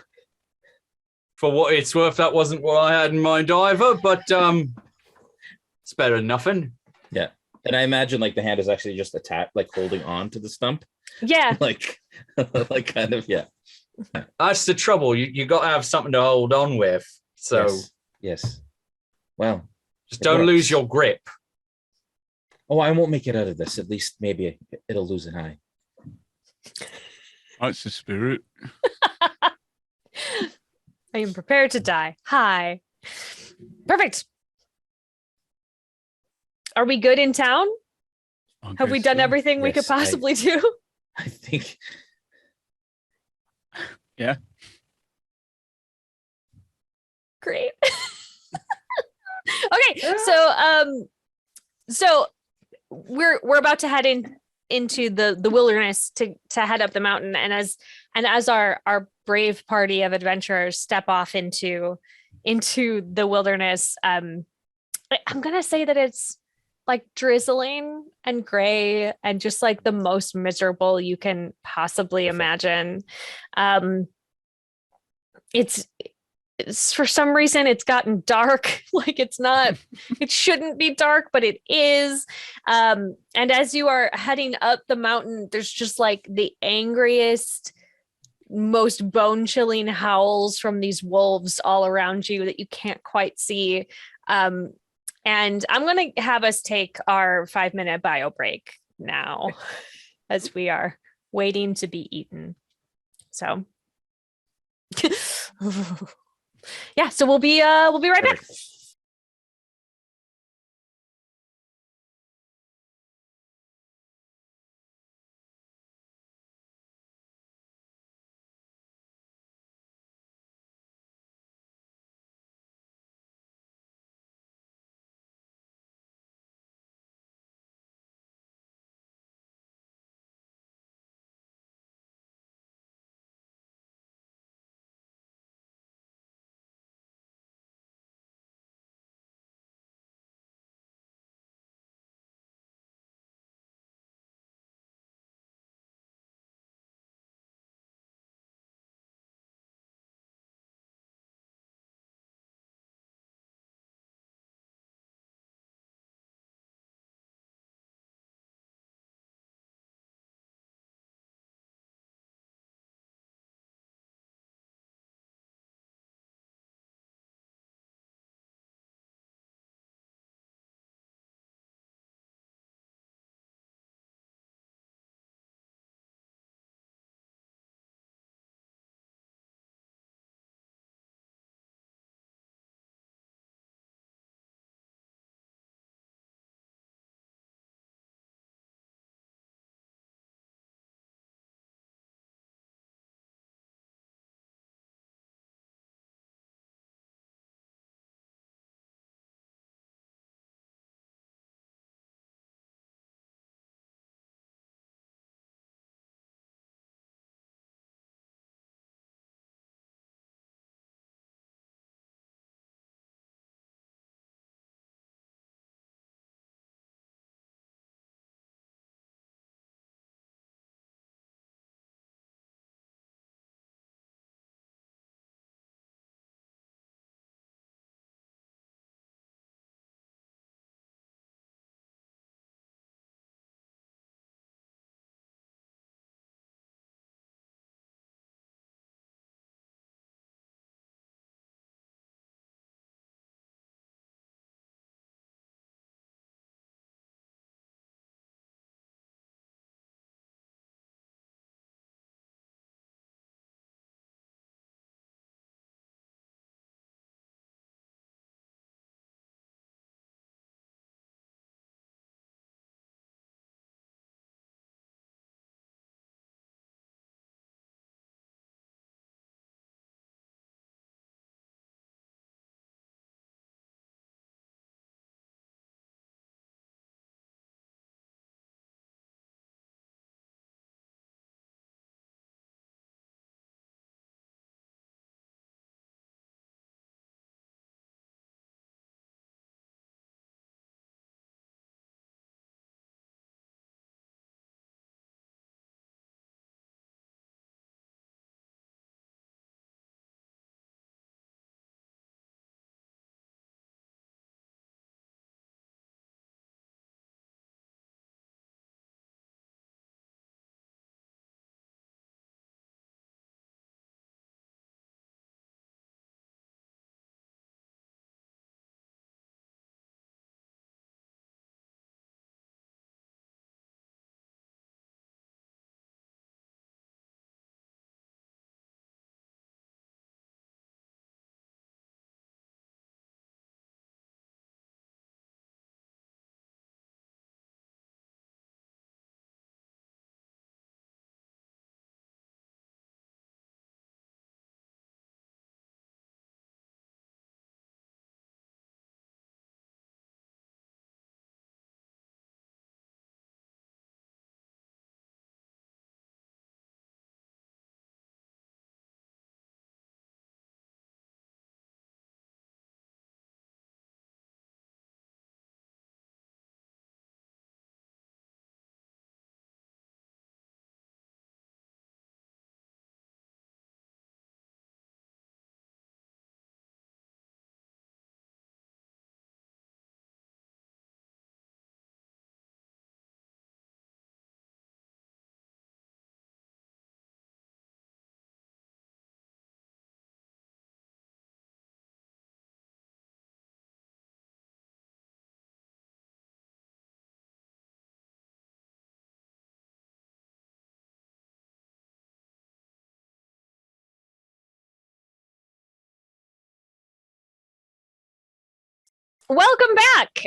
S2: For what it's worth, that wasn't what I had in mind either, but it's better than nothing.
S3: Yeah. And I imagine like the hand is actually just attached, like holding on to the stump.
S1: Yeah.
S3: like kind of, yeah.
S2: That's the trouble. You got to have something to hold on with. So
S3: yes. Well,
S2: just don't lose your grip.
S3: Oh, I won't make it out of this. At least maybe it'll lose an eye.
S5: That's the spirit.
S1: I am prepared to die. Hi. Perfect. Are we good in town? Have we done everything we could possibly do?
S3: I think.
S5: Yeah.
S1: Great. Okay, so we're about to head into the wilderness to head up the mountain, and as our brave party of adventurers step off into the wilderness, I'm gonna say that it's like drizzling and gray and just like the most miserable you can possibly imagine. It's for some reason it's gotten dark. Like it shouldn't be dark, but it is. And as you are heading up the mountain, there's just like the angriest, most bone-chilling howls from these wolves all around you that you can't quite see. And I'm going to have us take our 5-minute bio break now as we are waiting to be eaten. So yeah, so we'll be right back. Welcome back.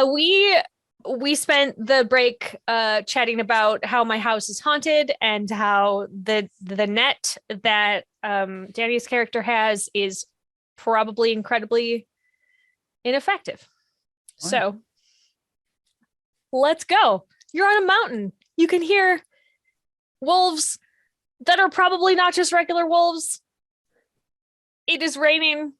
S1: We spent the break chatting about how my house is haunted and how the net that Danny's character has is probably incredibly ineffective.
S4: Wow.
S1: So let's go. You're on a mountain. You can hear wolves that are probably not just regular wolves. It is raining.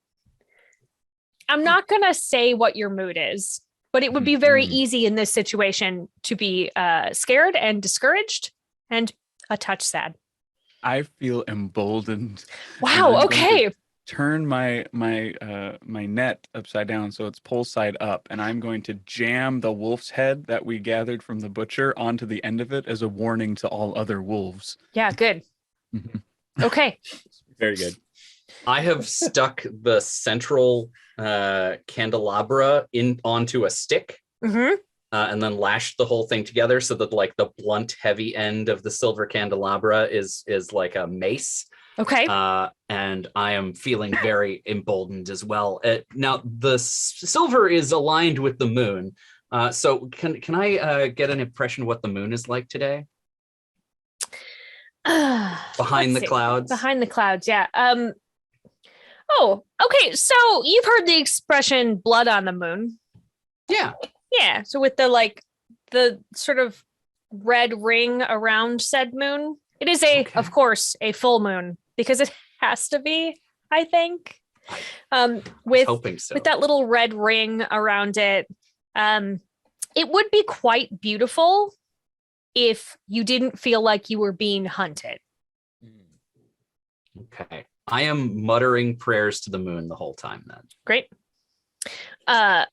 S1: I'm not going to say what your mood is, but it would be very easy in this situation to be scared and discouraged and a touch sad.
S4: I feel emboldened.
S1: Wow. Okay.
S4: Turn my net upside down so it's pull side up, and I'm going to jam the wolf's head that we gathered from the butcher onto the end of it as a warning to all other wolves.
S1: Yeah, good. Okay.
S3: Very good.
S2: I have stuck the central candelabra onto a stick and then lashed the whole thing together so that like the blunt, heavy end of the silver candelabra is like a mace.
S1: Okay.
S2: And I am feeling very emboldened as well. Now the silver is aligned with the moon. So can I get an impression of what the moon is like today? Behind the clouds.
S1: Behind the clouds, yeah. Oh, okay. So you've heard the expression "blood on the moon."
S2: Yeah.
S1: Yeah. So with the sort of red ring around said moon, it is of course, a full moon because it has to be. I think. Hoping so. With that little red ring around it, it would be quite beautiful if you didn't feel like you were being hunted.
S2: Okay. I am muttering prayers to the moon the whole time then.
S1: Great.
S5: I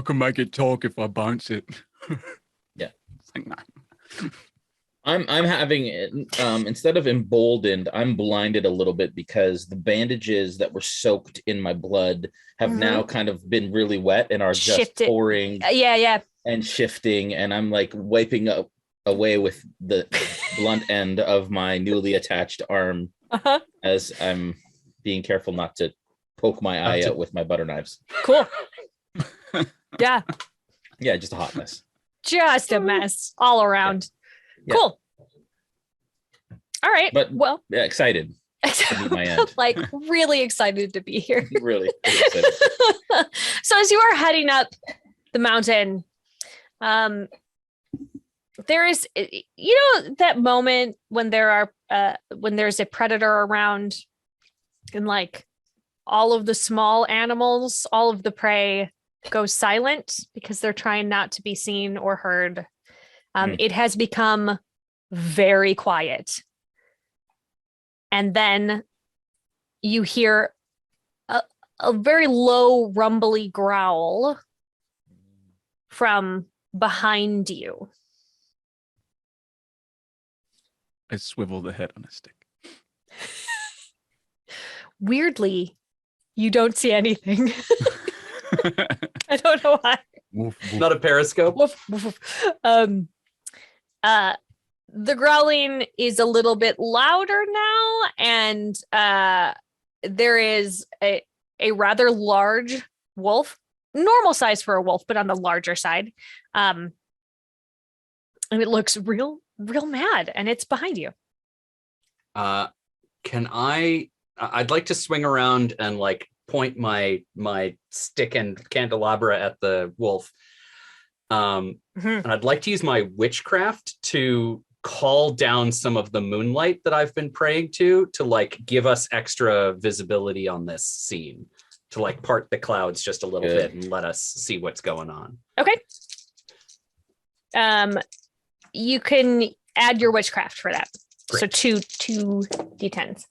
S5: can make it talk if I bounce it.
S3: Yeah.
S5: It's like, nah.
S3: I'm having instead of emboldened, I'm blinded a little bit because the bandages that were soaked in my blood have now kind of been really wet and are just pouring.
S1: Yeah.
S3: And shifting, and I'm like wiping away with the blunt end of my newly attached arm as I'm being careful not to poke my eye out with my butter knives.
S1: Cool. Yeah.
S3: Yeah, just a hot mess.
S1: Just a mess all around. Yeah. Cool. All right.
S3: But
S1: well,
S3: yeah, excited to meet my end.
S1: Like really excited to be here.
S3: Really excited.
S1: So as you are heading up the mountain, there is, that moment when when there's a predator around and like all of the small animals, all of the prey go silent because they're trying not to be seen or heard. It has become very quiet. And then you hear a very low rumbly growl from behind you.
S4: I swivel the head on a stick.
S1: Weirdly, you don't see anything. I don't know why.
S2: Woof, woof. Not a periscope.
S1: Woof, woof, woof. The growling is a little bit louder now, and there is a rather large wolf, normal size for a wolf, but on the larger side. And it looks real mad, and it's behind you.
S2: I'd like to swing around and like point my stick and candelabra at the wolf. And I'd like to use my witchcraft to call down some of the moonlight that I've been praying to like give us extra visibility on this scene, to like part the clouds just a little bit and let us see what's going on.
S1: Okay. You can add your witchcraft for that. Great. So two d10s.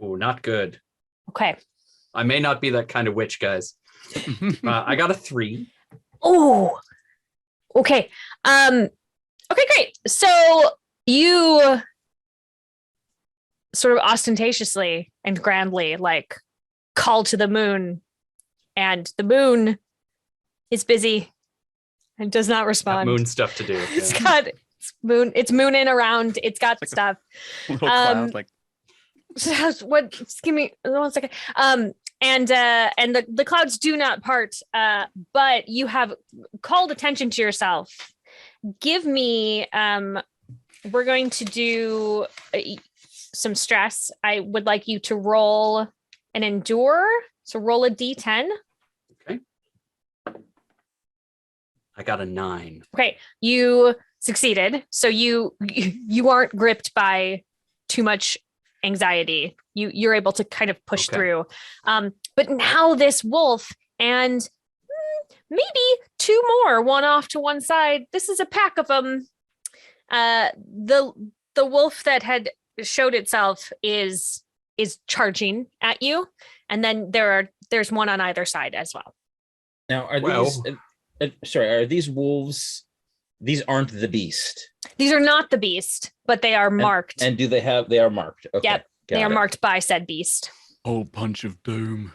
S2: Oh, not good.
S1: Okay.
S2: I may not be that kind of witch, guys. I got a 3.
S1: Oh, okay. Okay, great. So you sort of ostentatiously and grandly like call to the moon, and the moon is busy and does not respond.
S2: Got moon stuff to do.
S1: It's mooning around. It's got
S4: like
S1: stuff.
S4: A little cloud, like
S1: what? Give me 1 second. and the clouds do not part, but you have called attention to yourself. Give me, we're going to do some stress. I would like you to roll an endure. So roll a d10.
S2: Okay. I got a 9.
S1: Okay, you succeeded. So you aren't gripped by too much anxiety. You're able to kind of push through. But now this wolf and maybe 2 more, one off to one side. This is a pack of them. The wolf that had showed itself is charging at you, and then there's one on either side as well.
S3: Now, are these wolves? These aren't the beast.
S1: These are not the beast, but they are marked.
S3: And they are marked? Okay.
S1: Yep, they are marked by said beast.
S5: Oh, punch of doom.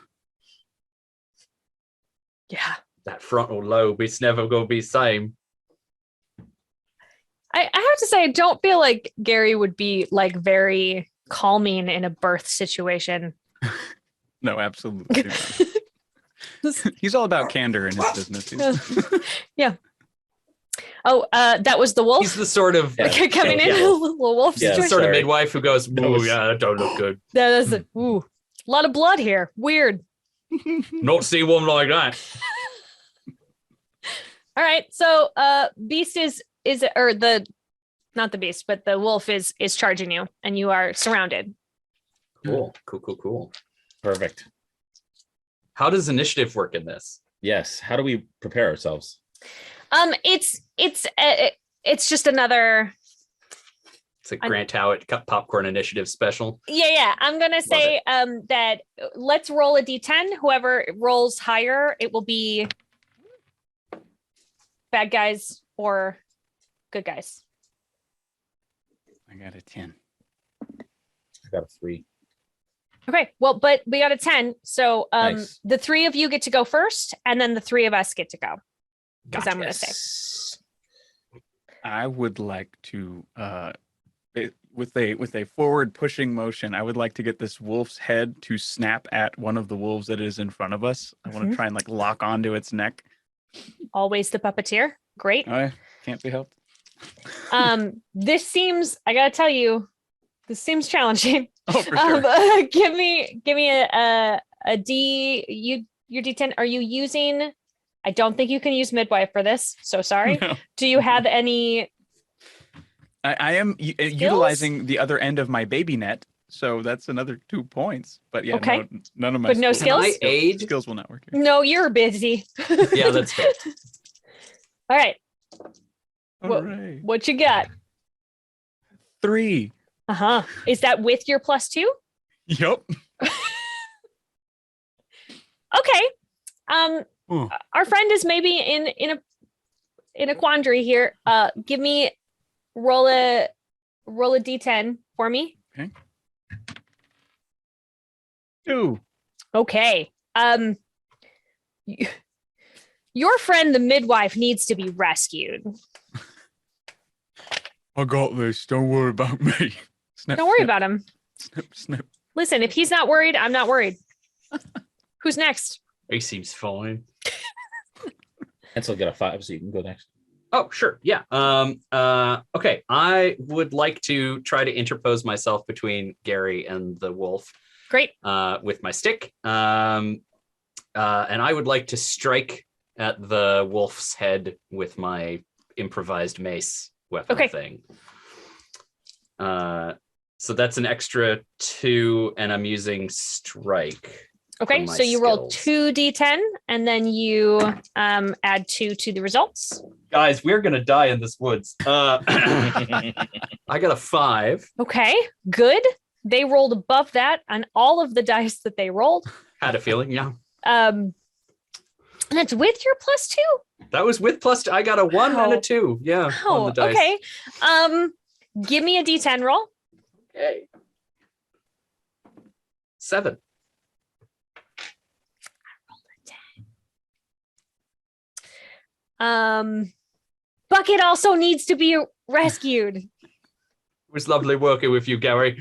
S1: Yeah.
S2: That frontal lobe, it's never going to be the same.
S1: I have to say, I don't feel like Gary would be like very calming in a birth situation.
S4: No, absolutely not. He's all about candor in his business.
S1: Yeah. Oh, that was the wolf.
S2: He's the sort of
S1: coming in a little wolf situation.
S2: He's the sort of midwife who goes, "Ooh, yeah, that don't look good."
S1: That is a lot of blood here. Weird.
S2: Not see one like that.
S1: All right, so beast not the beast, but the wolf is charging you, and you are surrounded.
S2: Cool.
S3: Perfect.
S2: How does initiative work in this?
S3: Yes. How do we prepare ourselves?
S1: It's just another.
S2: It's a Grant Howitt popcorn initiative special.
S1: Yeah. I'm gonna say that let's roll a d10. Whoever rolls higher, it will be bad guys or good guys.
S4: I got a 10.
S3: I got a 3.
S1: Okay, well, but we got a 10. So
S3: Nice.
S1: The 3 of you get to go first, and then the 3 of us get to go.
S2: Gotcha.
S1: I'm going to say.
S4: I would like to, with a forward pushing motion, I would like to get this wolf's head to snap at one of the wolves that is in front of us. I want to try and like lock onto its neck.
S1: Always the puppeteer. Great.
S4: I can't be helped.
S1: This seems, I gotta tell you, this seems challenging.
S4: Oh, for sure.
S1: Give me a D. Your D10. Are you using? I don't think you can use midwife for this. So sorry.
S4: No.
S1: Do you have any?
S4: I am utilizing the other end of my baby net, so that's another 2 points. But yeah,
S1: Okay.
S4: no, none of my
S1: But no skills?
S2: Can I aid?
S4: Skills will not work here.
S1: No, you're busy.
S2: Yeah, that's fair.
S1: All right.
S4: Hooray.
S1: What you got?
S4: 3.
S1: Is that with your +2?
S4: Yep.
S1: Okay. Our friend is maybe in a quandary here. Give me roll a d10 for me.
S4: Okay. 2.
S1: Okay. Your friend, the midwife, needs to be rescued.
S5: I got this. Don't worry about me.
S4: Snip,
S1: Don't worry
S4: snip,
S1: about him.
S4: Snip, snip.
S1: Listen, if he's not worried, I'm not worried. Who's next?
S2: He seems fine.
S3: Ansel get a 5, so you can go next.
S2: Oh, sure. Yeah. Okay. I would like to try to interpose myself between Gary and the wolf.
S1: Great.
S2: With my stick. And I would like to strike at the wolf's head with my improvised mace weapon thing. So that's an extra 2, and I'm using strike.
S1: Okay, so you roll 2d10, and then you add 2 to the results.
S2: Guys, we're gonna die in this woods. I got a 5.
S1: Okay, good. They rolled above that on all of the dice that they rolled.
S2: Had a feeling, yeah.
S1: And that's with your +2.
S2: That was with +2. I got a 1 and a 2. Yeah.
S1: Oh,
S2: on the dice.
S1: okay. Give me a d10 roll.
S2: Okay. 7.
S1: Bucket also needs to be rescued.
S2: It was lovely working with you, Gary.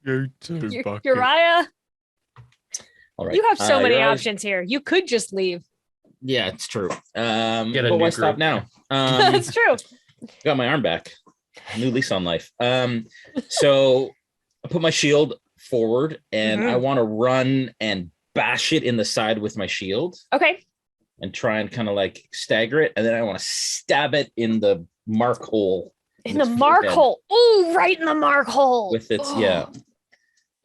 S5: You too, Bucket.
S1: Uriah.
S3: All right.
S1: You have so many
S3: your eyes-
S1: options here. You could just leave.
S3: Yeah, it's true.
S2: Get a
S3: But
S2: new
S3: why stop
S2: group.
S3: now?
S1: That's true.
S3: Got my arm back. New lease on life. So I put my shield forward and I want to run and bash it in the side with my shield
S1: Okay.
S3: and try and kind of like stagger it. And then I want to stab it in the mark hole.
S1: In the
S3: its
S1: mark
S3: forehead
S1: hole. Oh, right in the mark hole.
S3: With its,
S1: Oh.
S3: yeah.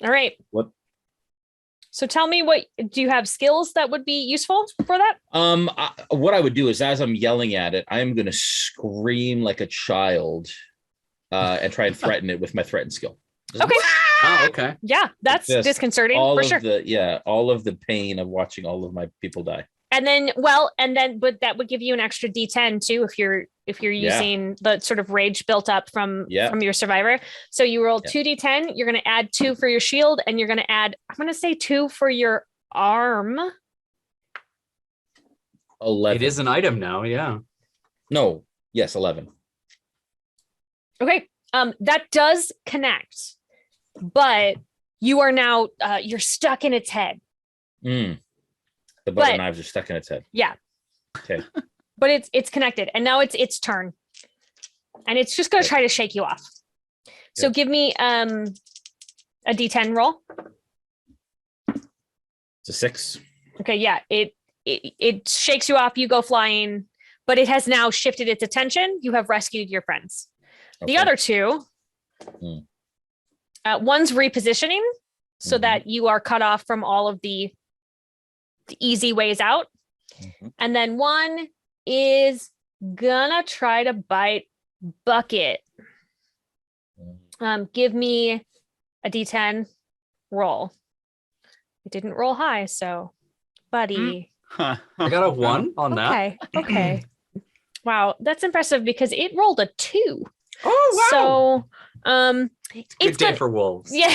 S1: All right.
S3: What?
S1: So tell me, do you have skills that would be useful for that?
S3: What I would do is as I'm yelling at it, I'm going to scream like a child and try and threaten it with my threaten skill. Just,
S1: Okay.
S2: Oh, okay.
S1: Yeah, that's
S3: Just
S1: disconcerting
S3: all
S1: for
S3: of
S1: sure.
S3: all of the pain of watching all of my people die.
S1: But that would give you an extra D10 too if you're
S3: Yeah.
S1: using the sort of rage built up from
S3: Yeah.
S1: your survivor. So you roll
S3: Yeah.
S1: 2D10, you're going to add 2 for your shield, and you're going to add, I'm going to say 2 for your arm.
S3: 11.
S2: It is an item now. Yeah.
S3: No. Yes, 11.
S1: Okay. That does connect, but you are now you're stuck in its head.
S3: The butter
S1: But-
S3: knives are stuck in its head.
S1: Yeah.
S3: Okay.
S1: But it's connected, and now it's its turn, and it's just going to
S3: Okay.
S1: try to shake you off. So give me a D10 roll.
S3: It's a 6.
S1: Okay, yeah, it shakes you off. You go flying, but it has now shifted its attention. You have rescued your friends. The
S3: Okay.
S1: other two,
S3: Hmm.
S1: one's repositioning so
S3: Mhm.
S1: that you are cut off from all of the easy ways out.
S3: Mhm.
S1: And then one is gonna try to bite Bucket. Give me a D10 roll. It didn't roll high, so buddy.
S2: I got a 1 on that.
S1: Okay. Okay. Wow, that's impressive because it rolled a 2.
S2: Oh,
S1: So
S2: Good
S1: it's
S2: day
S1: good.
S2: for wolves.
S1: Yeah,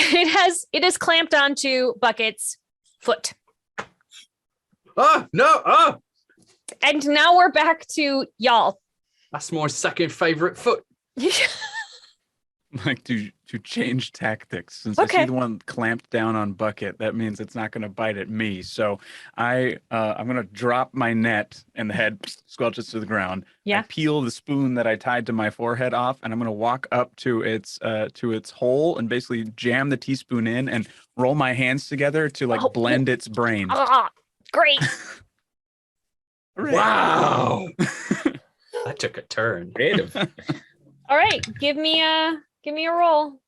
S1: it is clamped onto Bucket's foot.
S2: Oh, no. Oh,
S1: And now we're back to y'all.
S2: that's my second favorite foot.
S4: Like to change tactics, since I
S1: Okay.
S4: see the one clamped down on Bucket, that means it's not going to bite at me. So I'm going to drop my net and the head squelches to the ground.
S1: Yeah.
S4: I peel the spoon that I tied to my forehead off, and I'm going to walk up to its hole and basically jam the teaspoon in and roll my hands together to like
S1: Oh,
S4: blend its brain.
S1: Ah, great.
S4: Hooray.
S3: Wow.
S2: That took a turn.
S3: Creative.
S1: All right, give me a roll.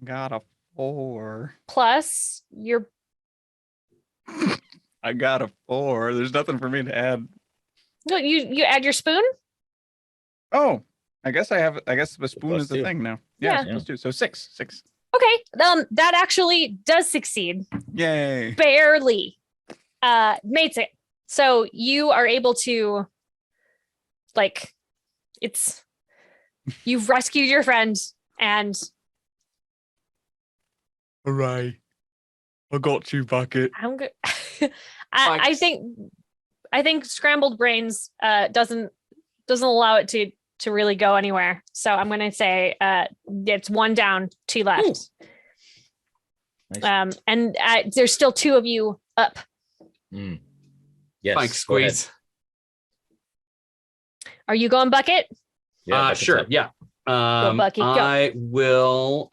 S4: Got a 4.
S1: Plus your
S4: I got a 4. There's nothing for me to add.
S1: no, you add your spoon.
S4: Oh, I guess the spoon
S3: Plus
S4: is the
S3: 2.
S4: thing now.
S1: Yeah.
S4: Yeah, +2. So 6.
S1: Okay, that actually does succeed.
S4: Yay.
S1: Barely mates it. So you are able to you've rescued your friend, and
S5: Hooray. I got you, Bucket.
S1: I'm good. I think scrambled brains doesn't allow it to really go anywhere. So I'm gonna say it's 1 down, 2 left.
S3: Nice.
S1: And there's still 2 of you up.
S3: Yes.
S2: Thanks,
S3: go ahead.
S2: Squeeze.
S1: Are you going Bucket?
S3: Yeah, Bucket's
S2: Sure.
S3: up.
S2: Yeah.
S1: Bucket, go.
S2: I will.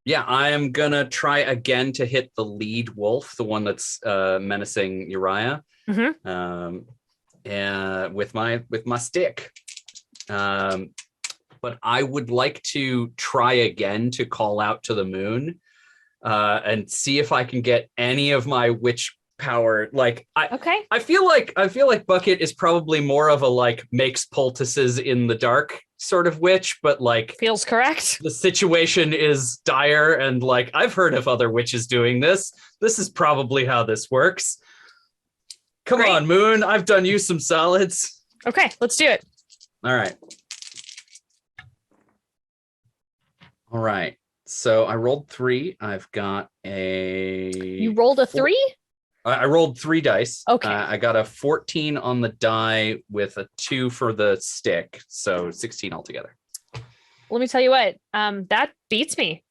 S2: Yeah, I am gonna try again to hit the lead wolf, the one that's menacing Uriah,
S1: Mhm.
S2: and with my stick. But I would like to try again to call out to the moon and see if I can get any of my witch power. Like
S1: Okay.
S2: I feel like Bucket is probably more of a like makes poultices in the dark sort of witch, but like
S1: Feels correct.
S2: the situation is dire and like I've heard of other witches doing this. This is probably how this works. Come
S1: Great.
S2: on, Moon. I've done you some solids.
S1: Okay, let's do it.
S2: All right. All right. So I rolled 3. I've got a.
S1: You rolled a 3?
S2: I rolled 3 dice.
S1: Okay.
S2: I got a 14 on the die with a 2 for the stick, so 16 altogether.
S1: let me tell you what, that beats me.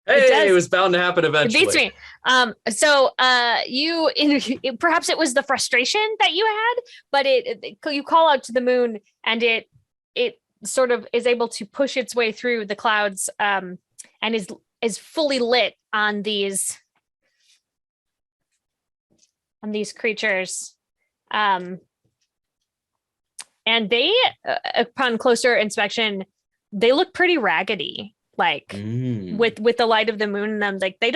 S2: Hey, it was bound to happen eventually.
S1: It beats me. Perhaps it was the frustration that you had, but you call out to the moon, and it sort of is able to push its way through the clouds, and is fully lit on these creatures. And they, upon closer inspection, they look pretty raggedy. Like with the light of the moon in them, like they're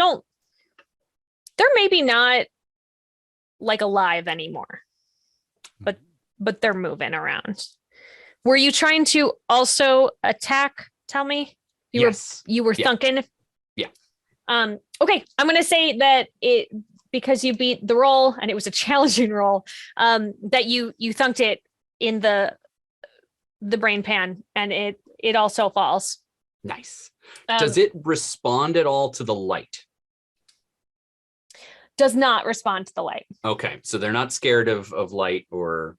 S1: maybe not like alive anymore, but they're moving around. Were you trying to also attack? Tell me. You were thunking.
S2: Yeah.
S1: Okay, I'm gonna say that because you beat the roll and it was a challenging roll, that you thunked it in the brain pan, and it also falls.
S2: Nice. Does it respond at all to the light?
S1: Does not respond to the light.
S2: Okay, so they're not scared of light or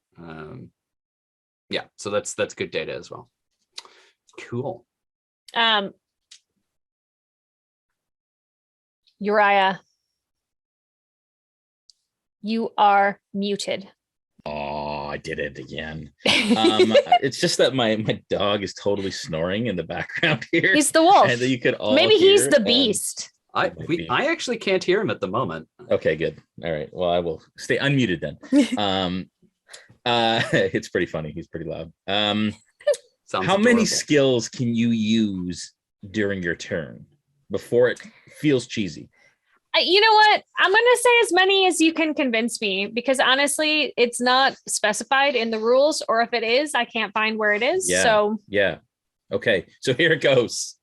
S2: yeah, so that's good data as well. Cool.
S1: Uriah, you are muted.
S3: Oh, I did it again. It's just that my dog is totally snoring in the background here.
S1: He's the wolf.
S3: And you could all
S1: maybe
S3: hear,
S1: he's the beast.
S2: I actually can't hear him at the moment.
S3: Okay, good. All right. Well, I will stay unmuted then. It's pretty funny. He's pretty loud. How many skills can you use during your turn before it feels cheesy?
S1: You know what? I'm going to say as many as you can convince me, because honestly, it's not specified in the rules, or if it is, I can't find where it is.
S3: Yeah.
S1: So
S3: yeah. Okay. So here it goes.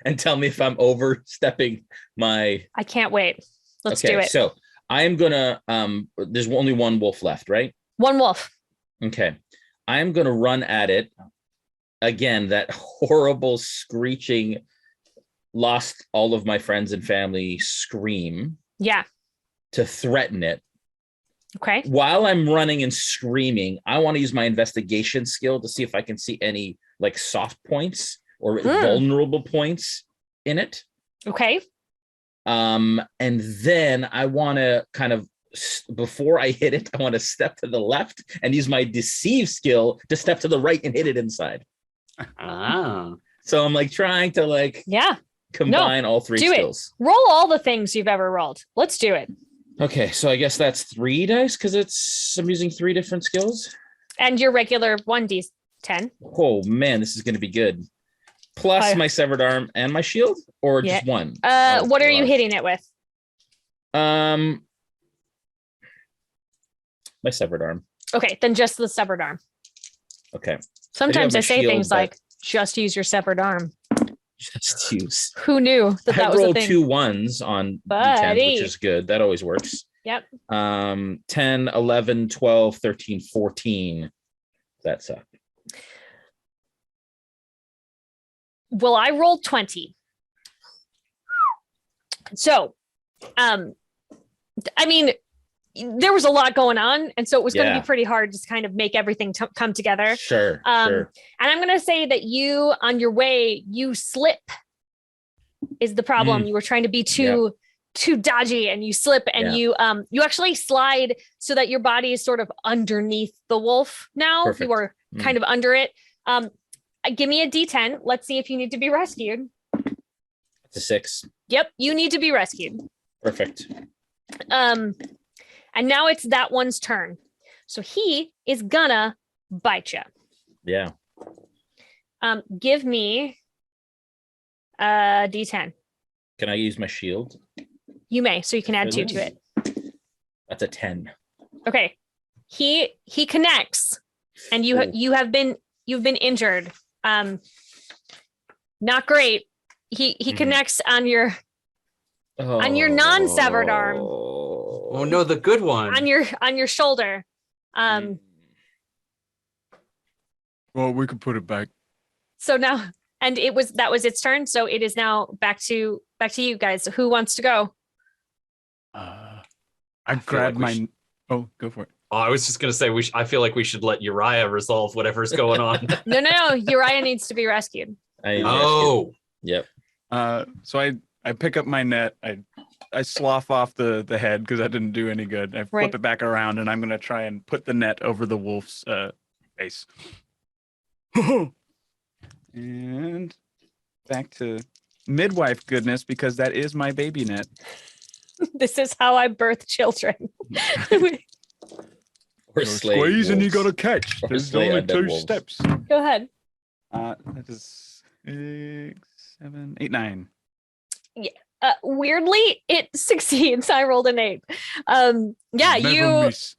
S3: And tell me if I'm overstepping my...
S1: I can't wait. Let's do it.
S3: So I am going to... there's only one wolf left, right?
S1: One wolf.
S3: Okay. I'm going to run at it. Again, that horrible screeching... lost all of my friends and family scream.
S1: Yeah.
S3: To threaten it.
S1: Okay.
S3: While I'm running and screaming, I want to use my investigation skill to see if I can see any like soft points or vulnerable points in it.
S1: Okay.
S3: And then I want to kind of, before I hit it, I want to step to the left and use my deceive skill to step to the right and hit it inside.
S2: Ah.
S3: So I'm like trying to like combine all three skills.
S1: Roll all the things you've ever rolled. Let's do it.
S3: Okay, so I guess that's 3 dice because I'm using 3 different skills.
S1: And your regular 1d10.
S3: Oh man, this is going to be good. Plus my severed arm and my shield, or just one?
S1: What are you hitting it with?
S3: My severed arm.
S1: Okay, then just the severed arm.
S3: Okay.
S1: Sometimes I say shield, things like, just use your severed arm.
S3: Just use.
S1: Who knew that was a thing? I rolled
S3: 2 1s on D10, which is good. That always works.
S1: Yep.
S3: 10, 11, 12, 13, 14. That sucked.
S1: Well, I rolled 20. So, I mean, there was a lot going on, and so it was going to be pretty hard to kind of make everything come together.
S3: Sure.
S1: And I'm going to say that you, on your way, you slip is the problem. You were trying to be too dodgy, and you slip, and you actually slide so that your body is sort of underneath the wolf now.
S3: Perfect.
S1: You are kind of under it. Give me a D10. Let's see if you need to be rescued.
S3: It's a 6.
S1: Yep, you need to be rescued.
S3: Perfect.
S1: And now it's that one's turn. So he is gonna bite you.
S3: Yeah.
S1: Give me a D10.
S3: Can I use my shield?
S1: You may, so you can add 2 to it.
S3: That's a 10.
S1: Okay. He connects, and you've been injured. Not great. He connects on your non-severed arm.
S2: Oh no, the good one.
S1: On your shoulder.
S5: Well, we could put it back.
S1: So now, and that was its turn. So it is now back to you guys. Who wants to go?
S5: I grabbed my. Oh, go for it.
S2: Oh, I was just gonna say I feel like we should let Uriah resolve whatever's going on.
S1: No. Uriah needs to be rescued.
S2: Oh,
S3: Yep.
S4: So I pick up my net. I slough off the head because that didn't do any good. I
S1: Right.
S4: flip it back around, and I'm gonna try and put the net over the wolf's face. And back to midwife goodness, because that is my baby net.
S1: This is how I birth children.
S3: Or
S5: Squeeze and you got to
S3: wolves.
S5: catch.
S3: Or
S5: There's
S3: slay
S5: only
S3: undead
S5: 2
S3: wolves.
S5: steps.
S1: Go ahead.
S4: That is 6, 7, 8, 9.
S1: Weirdly, it succeeds. I rolled an 8. Yeah,
S5: Never miss.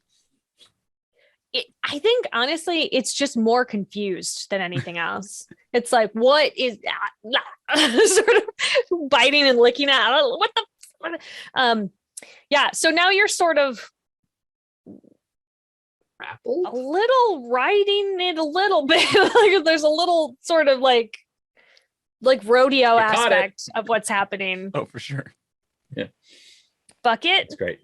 S1: I think honestly, it's just more confused than anything else. It's like, what is that? Sort of biting and licking at. I don't know, what the. Yeah. So now you're sort of
S2: grappled?
S1: a little riding it a little bit. Like there's a little sort of like rodeo
S3: You caught it.
S1: aspect of what's happening.
S4: Oh, for sure.
S1: Bucket.
S3: That's great.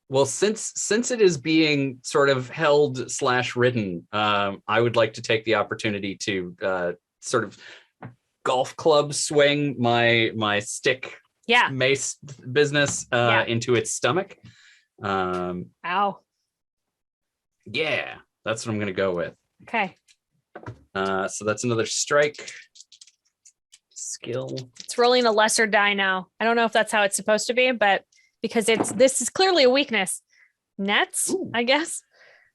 S2: Well, since it is being sort of held / ridden, I would like to take the opportunity to sort of golf club swing my stick
S1: Yeah.
S2: mace business
S1: Yeah.
S2: into its stomach.
S1: Ow.
S2: Yeah, that's what I'm gonna go with.
S1: Okay.
S2: So that's another strike. Skill.
S1: It's rolling a lesser die now. I don't know if that's how it's supposed to be, but because this is clearly a weakness. Nets,
S2: Ooh.
S1: I guess.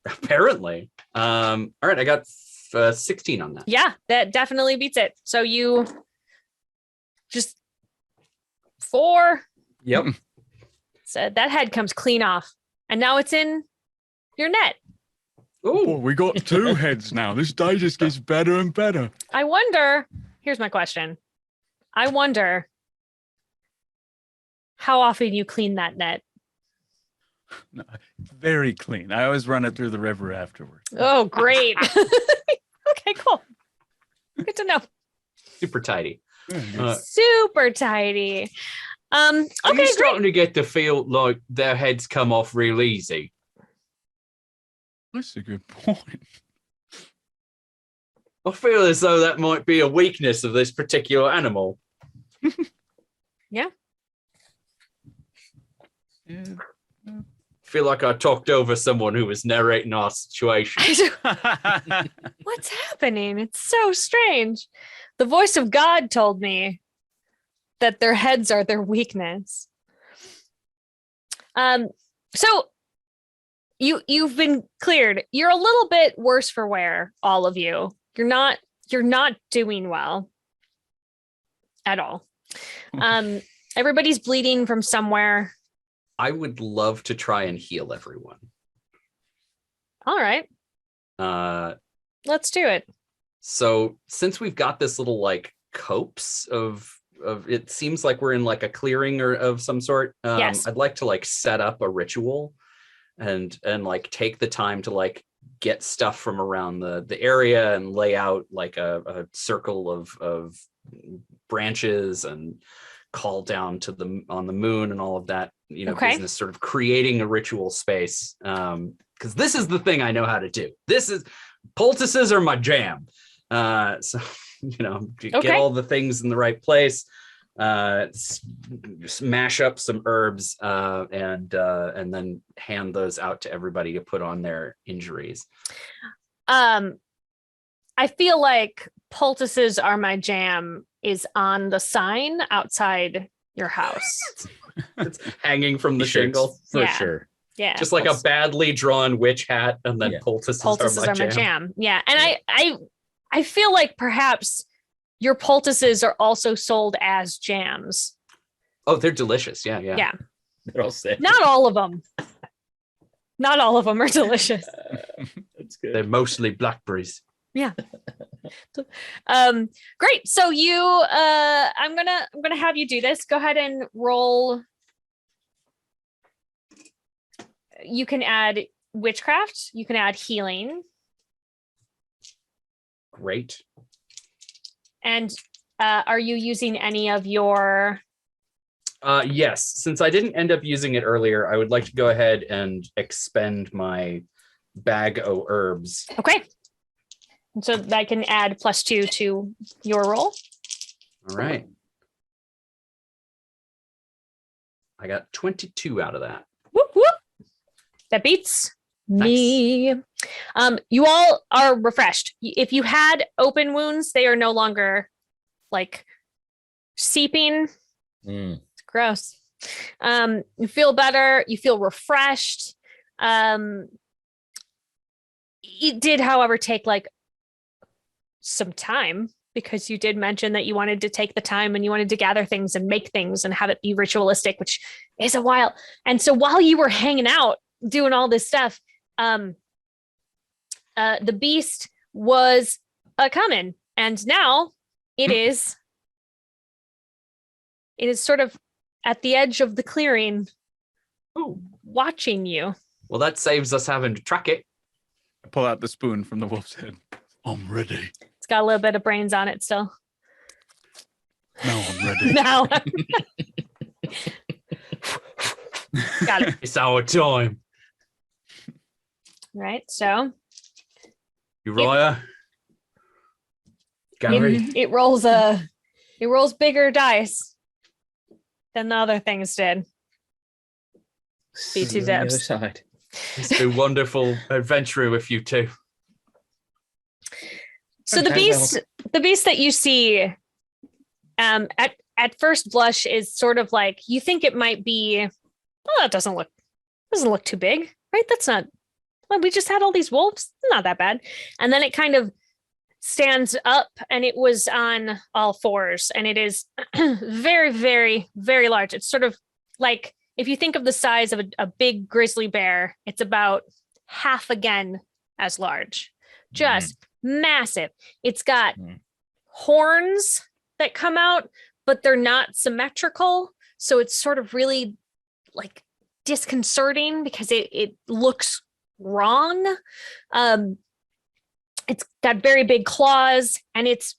S2: Apparently. All right, I got 16 on that.
S1: Yeah, that definitely beats it. So you just 4.
S2: Yep.
S1: So that head comes clean off. And now it's in your net.
S5: Boy,
S2: Ooh.
S5: we got 2 heads now. This day just gets better and better.
S1: I wonder, here's my question. I wonder how often you clean that net.
S4: No, very clean. I always run it through the river afterwards.
S1: Oh, great. Okay, cool. Good to know.
S2: Super tidy.
S1: Super tidy.
S2: I'm
S1: Okay, great.
S2: starting to get the feel like their heads come off real easy.
S5: That's a good point.
S2: I feel as though that might be a weakness of this particular animal.
S1: Yeah.
S4: Yeah.
S2: Feel like I talked over someone who was narrating our situation.
S1: What's happening? It's so strange. The voice of God told me that their heads are their weakness. So you've been cleared. You're a little bit worse for wear, all of you. You're not doing well at all. Everybody's bleeding from somewhere.
S2: I would love to try and heal everyone.
S1: All right, let's do it.
S2: So since we've got this little like copse of it seems like we're in like a clearing or of some sort.
S1: Yes.
S2: I'd like to like set up a ritual and like take the time to like get stuff from around the area and lay out like a circle of branches and call down to on the moon and all of that,
S1: Okay.
S2: business, sort of creating a ritual space. Because this is the thing I know how to do. Poultices are my jam. So, get
S1: Okay.
S2: all the things in the right place, smash up some herbs, and then hand those out to everybody to put on their injuries.
S1: I feel like poultices are my jam is on the sign outside your house.
S2: It's hanging from the
S3: T-shirts,
S2: shingle.
S3: for
S1: Yeah.
S3: sure.
S1: Yeah.
S2: Just like a badly drawn witch hat, and then
S3: Yeah.
S2: poultices
S1: Poultices
S2: are my jam.
S1: Yeah. And I feel like perhaps your poultices are also sold as jams.
S2: Oh, they're delicious. Yeah.
S1: Yeah.
S3: They're all sick.
S1: Not all of them. Not all of them are delicious.
S3: That's good.
S2: They're mostly blackberries.
S1: Great. So I'm gonna have you do this. Go ahead and roll. You can add witchcraft. You can add healing.
S2: Great.
S1: And are you using any of your
S2: Yes, since I didn't end up using it earlier, I would like to go ahead and expend my bag o' herbs.
S1: Okay. So I can add +2 to your roll.
S2: All right. I got 22 out of that.
S1: Whoop, whoop. That beats me. You all are refreshed. If you had open wounds, they are no longer like seeping. It's gross. You feel better. You feel refreshed. It did, however, take like some time, because you did mention that you wanted to take the time and you wanted to gather things and make things and have it be ritualistic, which is a while. And so while you were hanging out doing all this stuff, the beast was coming, and now it is sort of at the edge of the clearing, watching you.
S2: Well, that saves us having to track it.
S4: I pull out the spoon from the wolf's head.
S5: I'm ready.
S1: It's got a little bit of brains on it still.
S5: Now I'm ready.
S1: Now. Got it.
S2: It's our time.
S1: Right. So
S2: Uriah. Gary.
S1: it rolls bigger dice than the other things did. Be two
S3: On the other
S1: dibs.
S3: side.
S2: It's been wonderful adventure with you two.
S1: So the beast that you see at first blush is sort of like, you think it might be, oh, it doesn't look too big, right? That's not, well, we just had all these wolves, not that bad. And then it kind of stands up, and it was on all fours, and it is very, very, very large. It's sort of like, if you think of the size of a big grizzly bear, it's about half again as large. Just massive. It's got horns that come out, but they're not symmetrical. So it's sort of really like disconcerting because it looks wrong. It's got very big claws, and its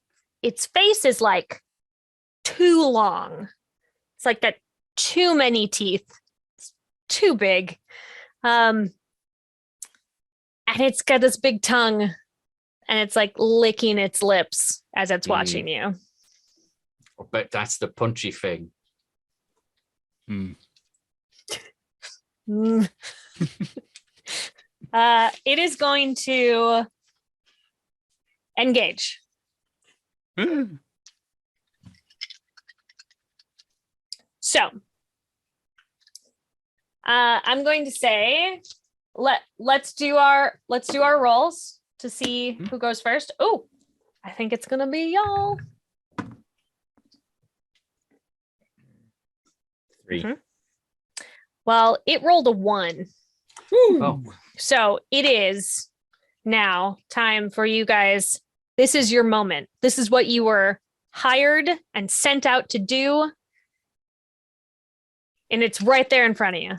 S1: face is like too long. It's like that too many teeth. It's too big. And it's got this big tongue, and it's like licking its lips as it's watching you.
S2: I bet that's the punchy thing.
S1: It is going to engage. So I'm going to say let's do our rolls to see who goes first. Oh, I think it's gonna be y'all.
S3: 3.
S1: Well, it rolled a 1.
S2: Oh.
S1: So it is now time for you guys. This is your moment. This is what you were hired and sent out to do. And it's right there in front of you.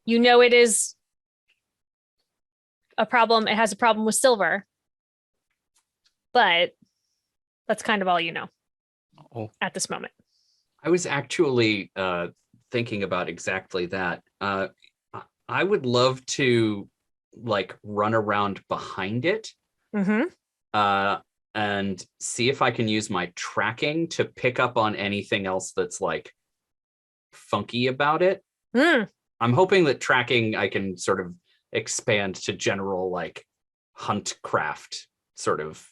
S1: You know it is a problem. It has a problem with silver. But that's kind of all you know at this moment.
S2: I was actually thinking about exactly that. I would love to like run around behind it and see if I can use my tracking to pick up on anything else that's like funky about it. I'm hoping that tracking I can sort of expand to general like hunt craft sort of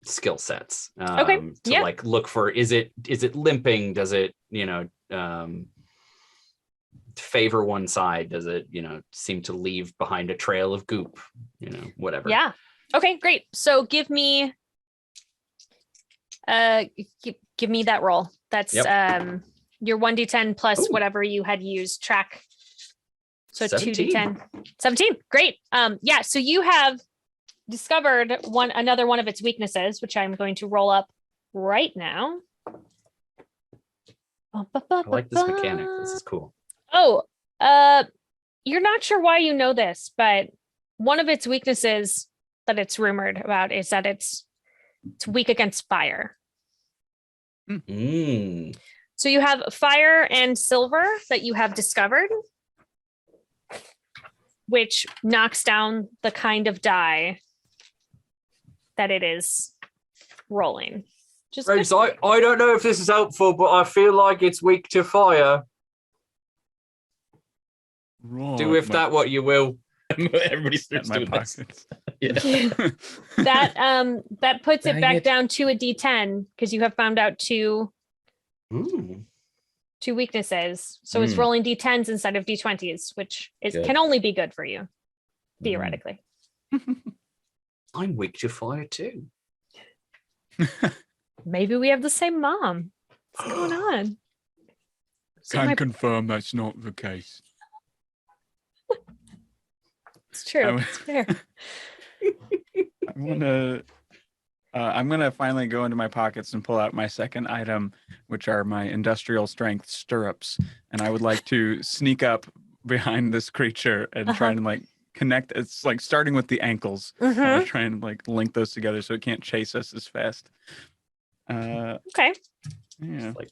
S2: skill sets to like look for, is it limping, does it favor one side, does it seem to leave behind a trail of goop, whatever.
S1: Yeah, okay, great. So give me give me that roll. That's your 1d10 plus whatever you had used track. So
S2: 17.
S1: 2d10. 17. Great. Yeah, so you have discovered another one of its weaknesses, which I'm going to roll up right now.
S2: I like this mechanic. This is cool.
S1: Oh, you're not sure why you know this, but one of its weaknesses that it's rumored about is that it's weak against fire.
S2: Mm.
S1: So you have fire and silver that you have discovered, which knocks down the kind of die that it is rolling. Just
S2: Rose, I don't know if this is helpful, but I feel like it's weak to fire.
S5: Right.
S2: Do with that what you will.
S3: Everybody starts
S4: my
S3: doing this.
S4: pockets.
S3: Yeah.
S1: that puts it
S3: Dang
S1: back
S3: it.
S1: down to a D10 because you have found out two
S2: Mm.
S1: weaknesses. So it's rolling D10s instead of D20s, which
S3: Good.
S1: can only be good for you, theoretically.
S2: I'm weak to fire too.
S1: Maybe we have the same mom. What's going on? So
S5: Can
S1: my-
S5: confirm that's not the case.
S1: it's true.
S4: I-
S1: It's fair.
S4: I'm gonna finally go into my pockets and pull out my second item, which are my industrial strength stirrups, and I would like to sneak up behind this creature and try and like connect. It's like starting with the ankles.
S1: Mhm.
S4: Try and like link those together so it can't chase us as fast.
S1: Okay.
S4: Yeah.
S2: Like,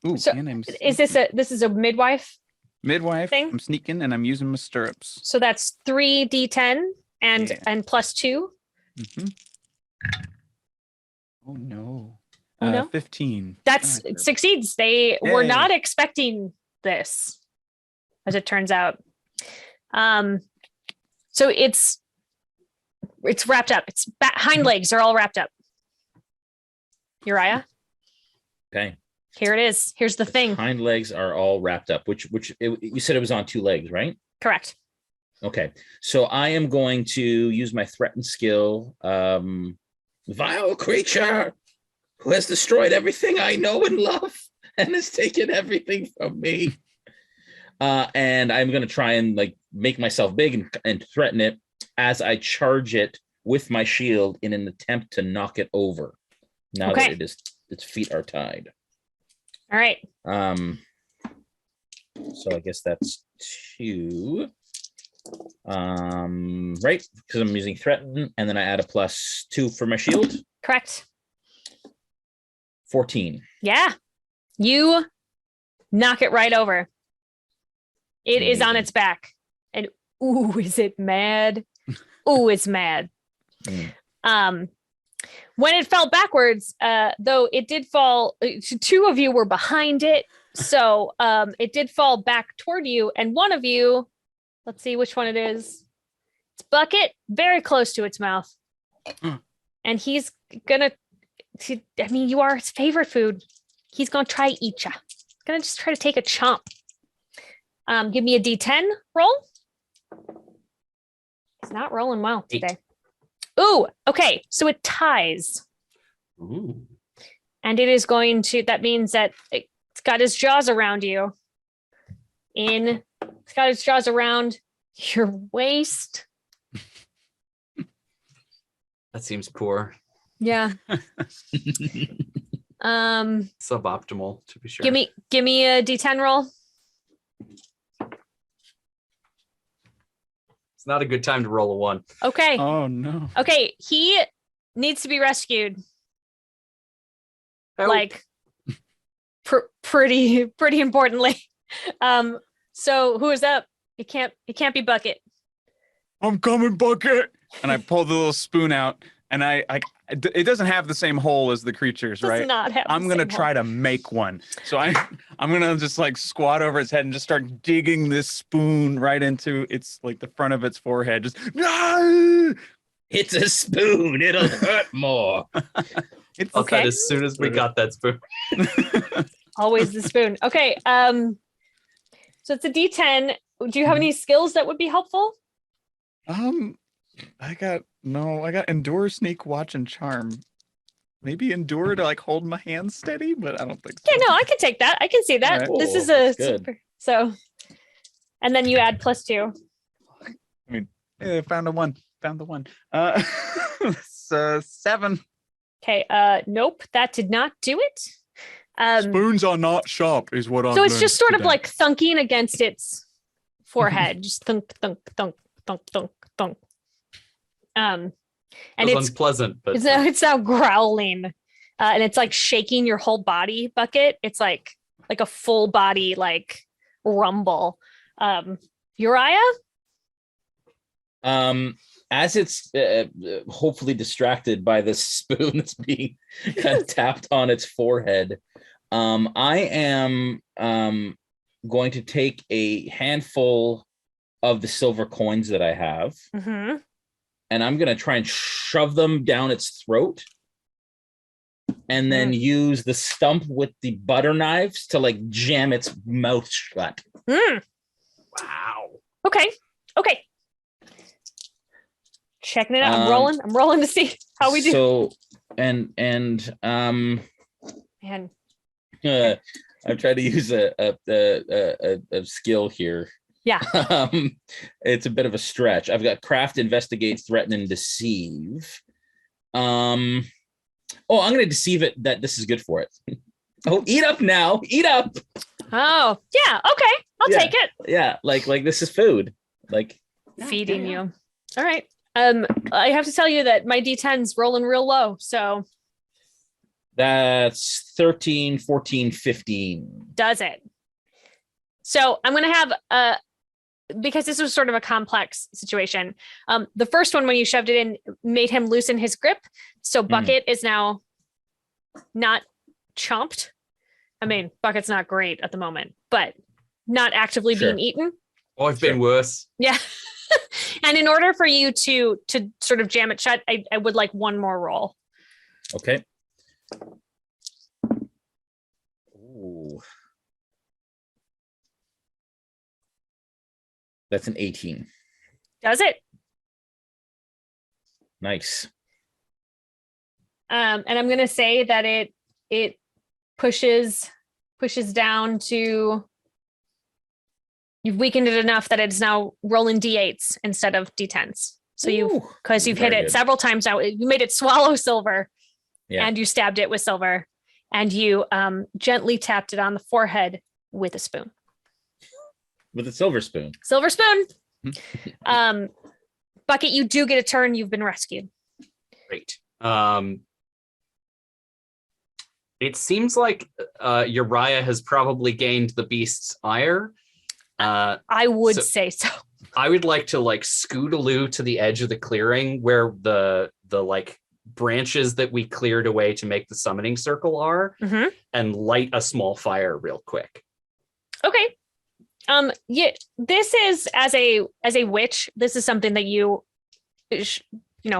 S4: Ooh,
S1: So,
S4: and I'm
S1: This is a midwife?
S4: midwife.
S1: thing?
S4: I'm sneaking and I'm using my stirrups.
S1: So that's 3d10 and
S4: Yeah.
S1: and plus 2.
S4: Mhm. Oh no.
S1: Oh, no?
S4: 15.
S1: That's
S4: Ah,
S1: it succeeds. They were
S4: Yay.
S1: not expecting this, as it turns out. So it's wrapped up. Its hind legs are all wrapped up. Uriah,
S3: Okay.
S1: here it is. Here's the thing.
S3: Hind legs are all wrapped up, you said it was on 2 legs, right?
S1: Correct.
S3: Okay. So I am going to use my threaten skill. Vile creature who has destroyed everything I know and love and has taken everything from me. And I'm going to try and like make myself big and threaten it as I charge it with my shield in an attempt to knock it over. Now
S1: Okay.
S3: that its feet are tied.
S1: All right.
S3: So I guess that's 2. Right, because I'm using threaten, and then I add a +2 for my shield.
S1: Correct.
S3: 14.
S1: Yeah. You knock it right over. It is on
S3: Amazing.
S1: its back. And ooh, is it mad? Ooh, it's mad.
S3: Mm.
S1: When it fell backwards, though it did fall, 2 of you were behind it. So it did fall back toward you. And one of you, let's see which one it is. It's Bucket, very close to its mouth. And he's gonna, you are his favorite food. He's gonna try to eat ya. He's gonna just try to take a chomp. Give me a D10 roll. It's not rolling well
S2: 8.
S1: today. Ooh, okay. So it ties.
S2: Ooh.
S1: And it is going to, that means that it's got his jaws around you. It's got its jaws around your waist.
S2: That seems poor.
S1: Yeah.
S2: Suboptimal, to be sure.
S1: Give me a D10 roll.
S2: It's not a good time to roll a 1.
S1: Okay.
S4: Oh no.
S1: Okay. He needs to be rescued.
S2: Help.
S1: Like pretty importantly. So who is up? It can't be Bucket.
S5: I'm coming, Bucket.
S4: And I pull the little spoon out, and it doesn't have the same hole as the creatures,
S1: Does
S4: right?
S1: not have
S4: I'm
S1: the
S4: gonna
S1: same
S4: try
S1: hole.
S4: to make one. So I'm gonna just like squat over its head and just start digging this spoon right into its like the front of its forehead. Just no!
S3: It's a spoon. It'll hurt more.
S4: It's
S2: Thought that
S1: Okay.
S2: as soon as we got that spoon.
S1: Always the spoon. Okay. So it's a D10. Do you have any skills that would be helpful?
S4: I got endure, sneak, watch, and charm. Maybe endure to like hold my hand steady, but I don't think so.
S1: Yeah, no, I can take that. I can see that.
S4: All right.
S1: This is
S3: Oh,
S1: a
S3: that's good.
S1: super. So, and then you add +2.
S4: Yeah, found the one. It's 7.
S1: Okay. Nope, that did not do it.
S5: Spoons are not sharp, is what I.
S1: So it's just sort of like thunking against its forehead, just thunk, thunk, thunk, thunk, thunk, thunk. And
S2: It's unpleasant, but
S1: it's now growling. And it's like shaking your whole body, Bucket. It's like a full body like rumble. Uriah?
S3: As it's hopefully distracted by this spoon that's being kind of tapped on its forehead, I am going to take a handful of the silver coins that I have, and I'm going to try and shove them down its throat, and then use the stump with the butter knives to like jam its mouth shut.
S2: wow.
S1: Okay. Checking it out. I'm rolling to see how we do.
S3: So, and
S1: Man.
S3: I've tried to use a skill here.
S1: Yeah.
S3: It's a bit of a stretch. I've got craft, investigate, threaten, and deceive. I'm going to deceive it that this is good for it. Oh, eat up now. Eat up.
S1: Oh, yeah. Okay. I'll take it.
S3: Yeah. Like this is food. Like
S1: feeding you. All right. I have to tell you that my D10's rolling real low. So
S3: that's 13, 14, 15.
S1: Does it? So I'm going to have because this was sort of a complex situation. The first one, when you shoved it in, made him loosen his grip. So Bucket is now not chomped. I mean, Bucket's not great at the moment, but not actively being eaten.
S2: Oh, I've been worse.
S1: Yeah. And in order for you to sort of jam it shut, I would like one more roll.
S3: Okay. Ooh. That's an 18.
S1: Does it?
S3: Nice.
S1: And I'm going to say that it pushes down to, you've weakened it enough that it's now rolling D8s instead of D10s. So because you've hit it several times now, you made it swallow silver, and you stabbed it with silver, and you gently tapped it on the forehead with a spoon.
S3: With a silver spoon.
S1: Silver spoon. Bucket, you do get a turn. You've been rescued.
S2: Great. It seems like Uriah has probably gained the beast's ire.
S1: I would say so.
S2: I would like to like scootaloo to the edge of the clearing where the like branches that we cleared away to make the summoning circle are, and light a small fire real quick.
S1: Okay. Yeah, this is as a witch, this is something that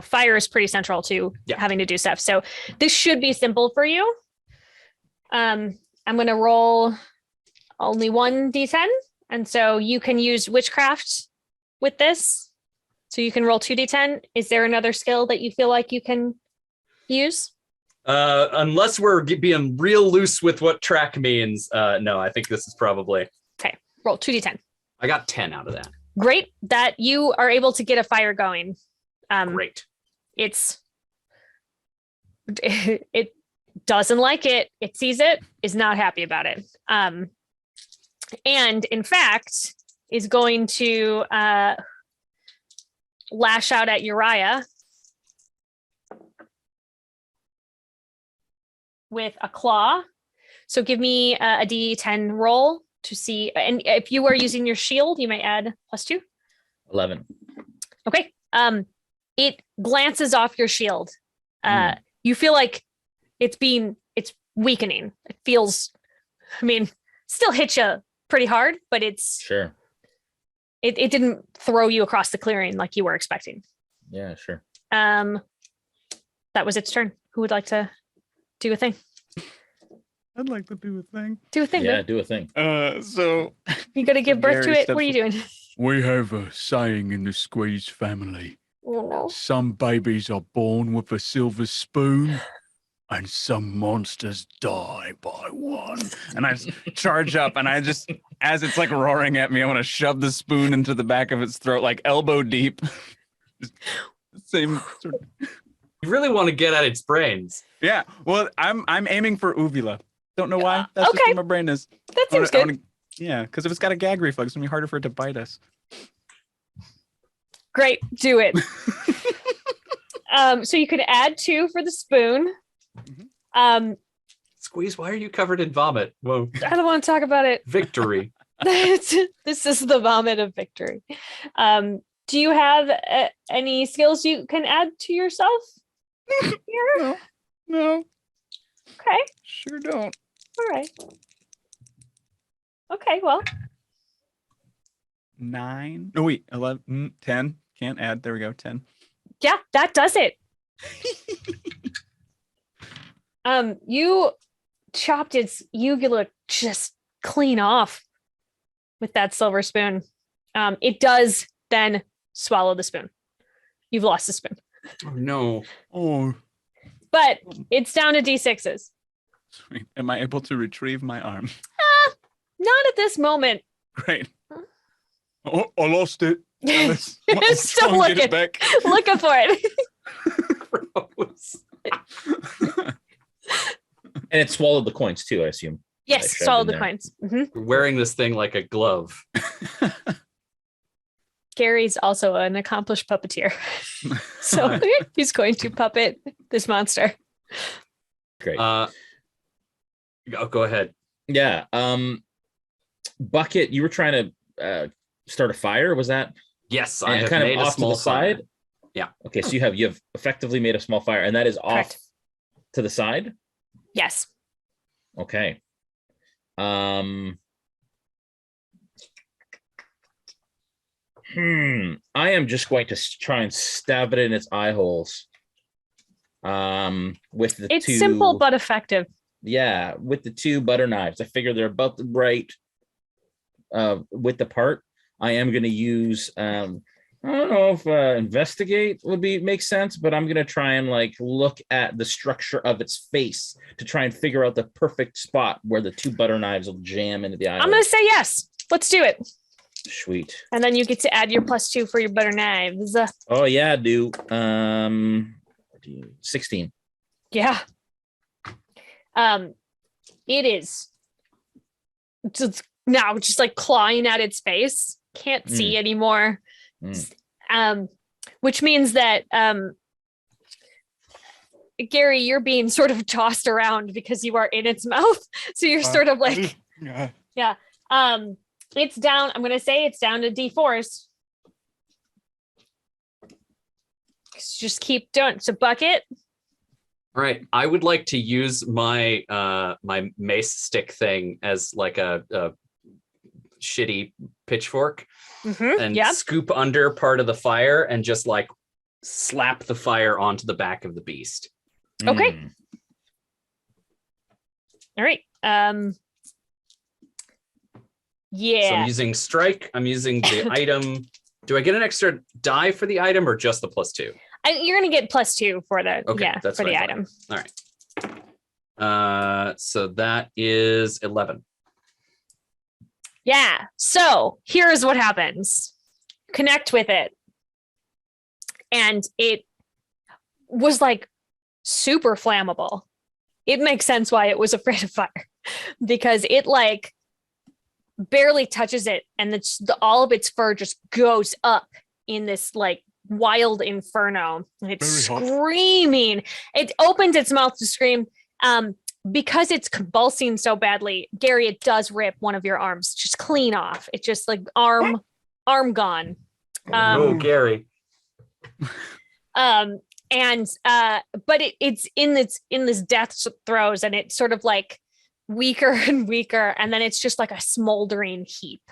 S1: fire is pretty central to having to do stuff. So this should be simple for you. I'm going to roll only 1d10. And so you can use witchcraft with this. So you can roll 2d10. Is there another skill that you feel like you can use?
S2: Unless we're being real loose with what track means. No, I think this is probably.
S1: Okay, roll 2d10.
S2: I got 10 out of that.
S1: Great, that you are able to get a fire going.
S2: Great.
S1: It doesn't like it. It sees it, is not happy about it. And in fact, is going to lash out at Uriah with a claw. So give me a D10 roll to see. And if you are using your shield, you may add +2.
S3: 11.
S1: Okay. It glances off your shield. You feel like it's weakening. It feels, still hit you pretty hard, but it's
S3: sure.
S1: It didn't throw you across the clearing like you were expecting.
S3: Yeah, sure.
S1: That was its turn. Who would like to do a thing?
S5: I'd like to do a thing.
S1: Do a thing.
S3: Yeah,
S1: man.
S3: do a thing.
S5: So
S1: you got to give birth to it. What are you doing?
S5: We have a saying in the Squeeze family.
S1: Oh, no.
S5: Some babies are born with a silver spoon, and some monsters die by one. And I charge up, and I just, as it's like roaring at me, I want to shove the spoon into the back of its throat, like elbow deep. Same sort of.
S2: You really want to get at its brains.
S5: Yeah. Well, I'm aiming for uvula. Don't know why. That's
S1: okay.
S5: just where my brain is.
S1: That seems good.
S5: Yeah, because if it's got a gag reflex, it's gonna be harder for it to bite us.
S1: Great, do it. So you could add 2 for the spoon.
S2: Squeeze, why are you covered in vomit? Whoa.
S1: I don't want to talk about it.
S2: Victory.
S1: This is the vomit of victory. Do you have any skills you can add to yourself? Here?
S5: No,
S1: Okay.
S5: sure don't.
S1: All right. Okay, well.
S5: 9. No, wait, 11, 10. Can't add. There we go. 10.
S1: Yeah, that does it. You chopped its uvula just clean off with that silver spoon. It does then swallow the spoon. You've lost the spoon.
S2: Oh no.
S5: Oh,
S1: But it's down to D6s.
S5: sweet. Am I able to retrieve my arm?
S1: Not at this moment.
S5: Great. Oh, I lost it.
S1: Still
S5: Try and get
S1: looking,
S5: it back.
S1: looking for it.
S2: Gross.
S3: And it swallowed the coins too, I assume.
S1: Yes,
S3: shoved
S1: swallow
S3: in
S1: the
S3: there.
S1: coins. Mhm.
S2: We're wearing this thing like a glove.
S1: Gary's also an accomplished puppeteer. So he's going to puppet this monster.
S3: Great.
S2: Go ahead.
S3: Yeah. Bucket, you were trying to start a fire. Was that
S2: Yes, I
S3: and
S2: have
S3: kind
S2: made
S3: of
S2: a
S3: off to
S2: small
S3: the side?
S2: fire. Yeah.
S3: Okay, so you have effectively made a small fire, and that is off
S1: Correct.
S3: to the side.
S1: Yes.
S3: Okay. I am just going to try and stab it in its eye holes. With the
S1: It's
S3: two,
S1: simple but effective.
S3: yeah, with the 2 butter knives. I figure they're about the right width apart. I am going to use I don't know if investigate would make sense, but I'm going to try and like look at the structure of its face to try and figure out the perfect spot where the 2 butter knives will jam into the eye.
S1: I'm going to say yes. Let's do it.
S3: Sweet.
S1: And then you get to add your +2 for your butter knives.
S3: Oh yeah, do 16.
S1: Yeah. It is just now just like clawing at its face. Can't see anymore. Which means that Gary, you're being sort of tossed around because you are in its mouth. So you're sort of like, yeah. It's down. I'm gonna say it's down to D4s. Just keep doing. So bucket.
S2: All right. I would like to use my my mace stick thing as like a shitty pitchfork and
S1: Yeah.
S2: scoop under part of the fire and just like slap the fire onto the back of the beast.
S1: Okay. All right. Yeah.
S2: So I'm using strike. I'm using the item. Do I get an extra die for the item or just the +2?
S1: You're gonna get +2 for the
S2: That's
S1: for
S2: what
S1: the
S2: I thought.
S1: item.
S2: All right. So that is 11.
S1: Yeah. So here's what happens. Connect with it. And it was like super flammable. It makes sense why it was afraid of fire because it like barely touches it and all of its fur just goes up in this like wild inferno. It's screaming. It opens its mouth to scream. Because it's convulsing so badly, Gary, it does rip one of your arms just clean off. It's just like arm gone.
S2: Oh, Gary.
S1: But it's in this death throes and it's sort of like weaker and weaker, and then it's just like a smoldering heap.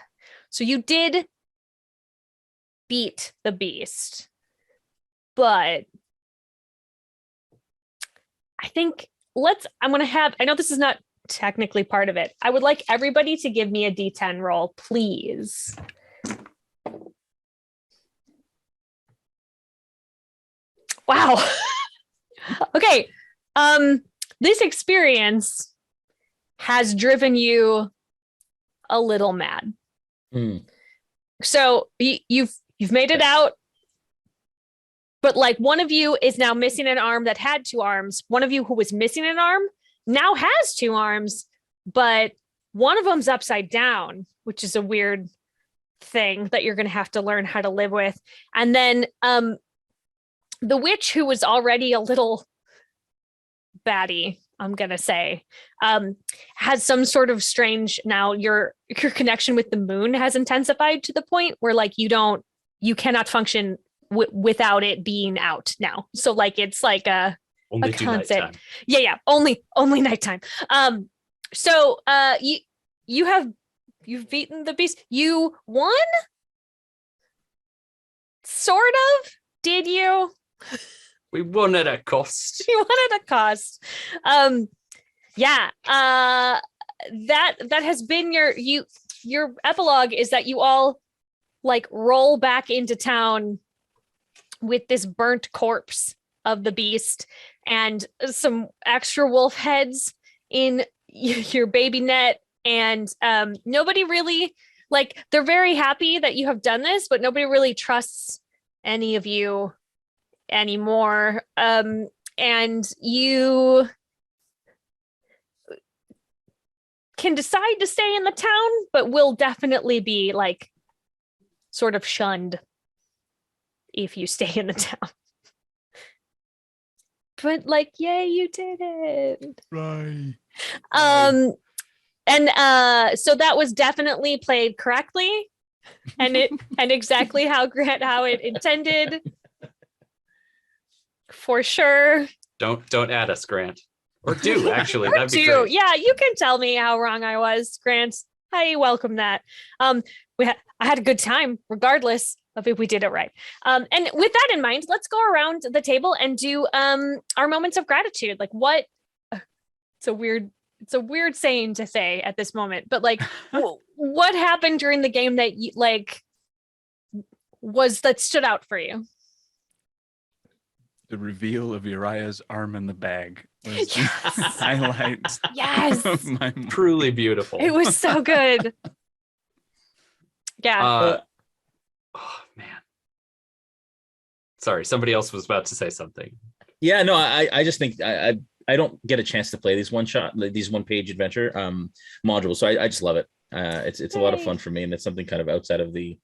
S1: So you did beat the beast, but I think I know this is not technically part of it. I would like everybody to give me a D10 roll, please. Wow. Okay. This experience has driven you a little mad. So you've made it out, but like one of you is now missing an arm that had 2 arms. One of you who was missing an arm now has 2 arms, but one of them's upside down, which is a weird thing that you're going to have to learn how to live with. And then the witch, who was already a little batty, I'm gonna say, has some sort of strange, now your connection with the moon has intensified to the point where like you cannot function without it being out now. So like it's like
S2: Only
S1: a
S2: do
S1: constant.
S2: nighttime.
S1: Yeah, only nighttime. So you've beaten the beast. You won? Sort of? Did you?
S2: We won at a cost.
S1: You won at a cost. Yeah. That has been your epilogue, is that you all like roll back into town with this burnt corpse of the beast and some extra wolf heads in your baby net. And nobody really, like, they're very happy that you have done this, but nobody really trusts any of you anymore. And you can decide to stay in the town, but will definitely be like sort of shunned if you stay in the town. But like, yay, you did it.
S5: Right.
S1: And so that was definitely played correctly, and exactly how Grant Howitt intended. For sure.
S2: Don't add us, Grant. Or do, actually.
S1: Or
S2: That'd be
S1: do.
S2: great.
S1: Yeah, you can tell me how wrong I was, Grant. I welcome that. I had a good time, regardless of if we did it right. And with that in mind, let's go around the table and do our moments of gratitude. Like, what? It's a weird saying to say at this moment, but like, what happened during the game that you like that stood out for you?
S5: The reveal of Uriah's arm in the bag was the
S1: Yes.
S5: highlight.
S1: Yes.
S5: Of my
S2: Truly beautiful.
S1: It was so good. Yeah.
S2: Oh man. Sorry, somebody else was about to say something.
S3: Yeah, no, I just think I don't get a chance to play these one page adventure modules, so I just love it. It's a lot of fun for me, and it's something kind of outside of the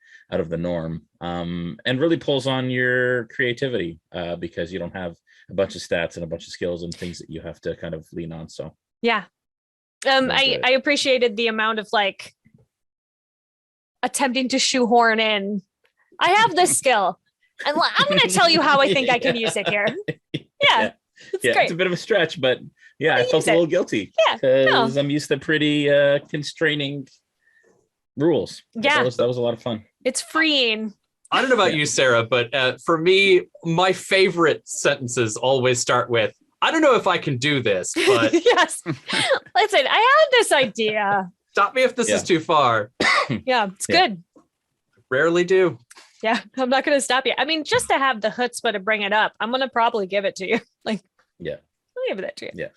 S3: norm, and really pulls on your creativity because you don't have a bunch of stats and a bunch of skills and things that you have to kind of lean on. So
S1: yeah. I appreciated the amount of like attempting to shoehorn in, I have this skill, and I'm going to tell you how I think I can use it here. Yeah. It's great.
S3: It's a bit of a stretch, but yeah, I felt a little guilty.
S1: Yeah,
S3: because I'm used to pretty constraining rules.
S1: Yeah,
S3: that was a lot of fun.
S1: It's freeing.
S2: I don't know about you, Sarah, but for me, my favorite sentences always start with, I don't know if I can do this, but
S1: yes. Listen, I have this idea.
S2: Stop me if this is too far.
S1: Yeah, it's good.
S2: Rarely do.
S1: Yeah, I'm not going to stop you. I mean, just to have the chutzpah to bring it up, I'm going to probably give it to you. Like,
S3: yeah,
S1: I'll give it to you.
S3: Yeah.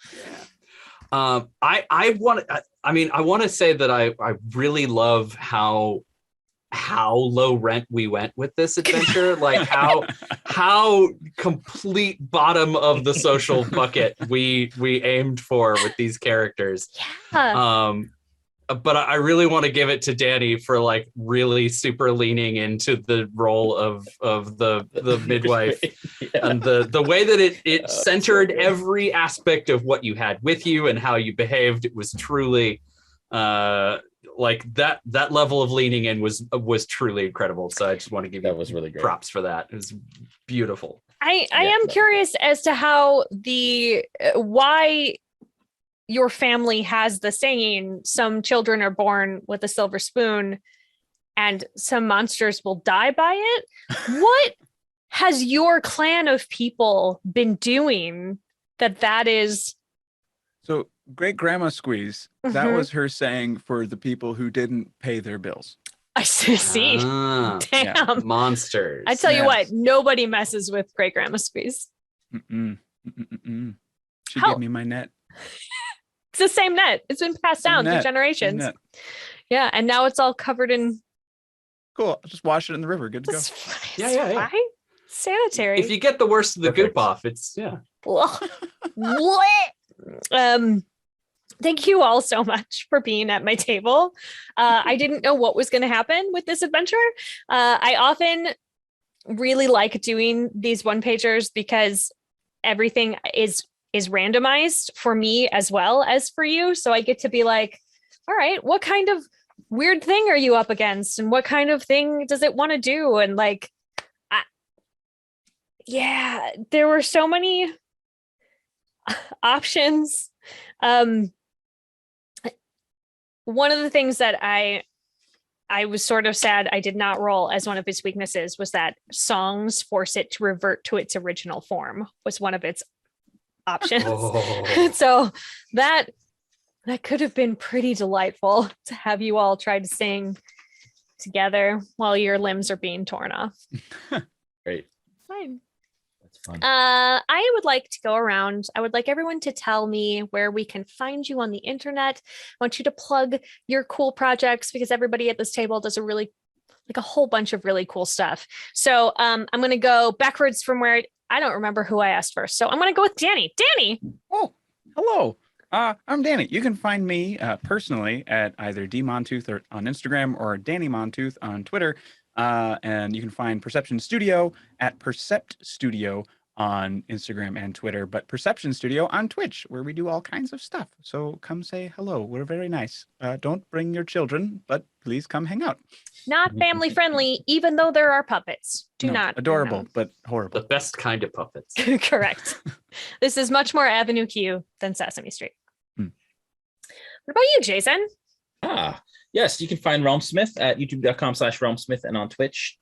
S2: I want to say that I really love how low rent we went with this adventure. Like how complete bottom of the social bucket we aimed for with these characters.
S1: Yeah.
S2: But I really want to give it to Danny for like really super leaning into the role of the midwife. And the way that it centered every aspect of what you had with you and how you behaved. It was truly like that level of leaning in was truly incredible. So I just want to give you
S3: really great
S2: props for that. It was beautiful.
S1: I am curious as to how why your family has the saying, some children are born with a silver spoon and some monsters will die by it. What has your clan of people been doing that is?
S5: So great grandma squeeze, that was her saying for the people who didn't pay their bills.
S1: I see. Damn.
S2: Yeah. Monsters.
S1: I tell you what, nobody messes with great grandma squeeze.
S5: She gave me my net.
S1: It's the same net. It's been passed down through generations. Yeah, and now it's all covered in.
S5: Cool. I'll just wash it in the river. Good to go.
S2: Yeah.
S1: Sanitary.
S2: If you get the worst of the goop off, it's
S1: Thank you all so much for being at my table. I didn't know what was going to happen with this adventure. I often really like doing these one pagers because everything is randomized for me as well as for you. So I get to be like, all right, what kind of weird thing are you up against? And what kind of thing does it want to do? And like, yeah, there were so many options. One of the things that I was sort of sad I did not roll as one of its weaknesses was that songs force it to revert to its original form was one of its options.
S2: Oh.
S1: So that could have been pretty delightful to have you all try to sing together while your limbs are being torn off.
S3: Great.
S1: Fine.
S3: That's fun.
S1: I would like to go around. I would like everyone to tell me where we can find you on the internet. I want you to plug your cool projects because everybody at this table does a whole bunch of really cool stuff. So I'm going to go backwards from where I don't remember who I asked first. So I'm going to go with Danny. Danny.
S4: Oh, hello. I'm Danny. You can find me personally at either Montooth or on Instagram or Danny Montooth on Twitter. And you can find Perception Studio at Percept Studio on Instagram and Twitter, but Perception Studio on Twitch, where we do all kinds of stuff. So come say hello. We're very nice. Don't bring your children, but please come hang out.
S1: Not family friendly, even though there are puppets. Do
S4: No,
S1: not.
S4: adorable, but horrible.
S2: The best kind of puppets.
S1: Correct. This is much more Avenue Q than Sesame Street.
S4: Hmm.
S1: What about you, Jason?
S3: Yes, you can find Realmsmith at youtube.com/Realmsmith and on Twitch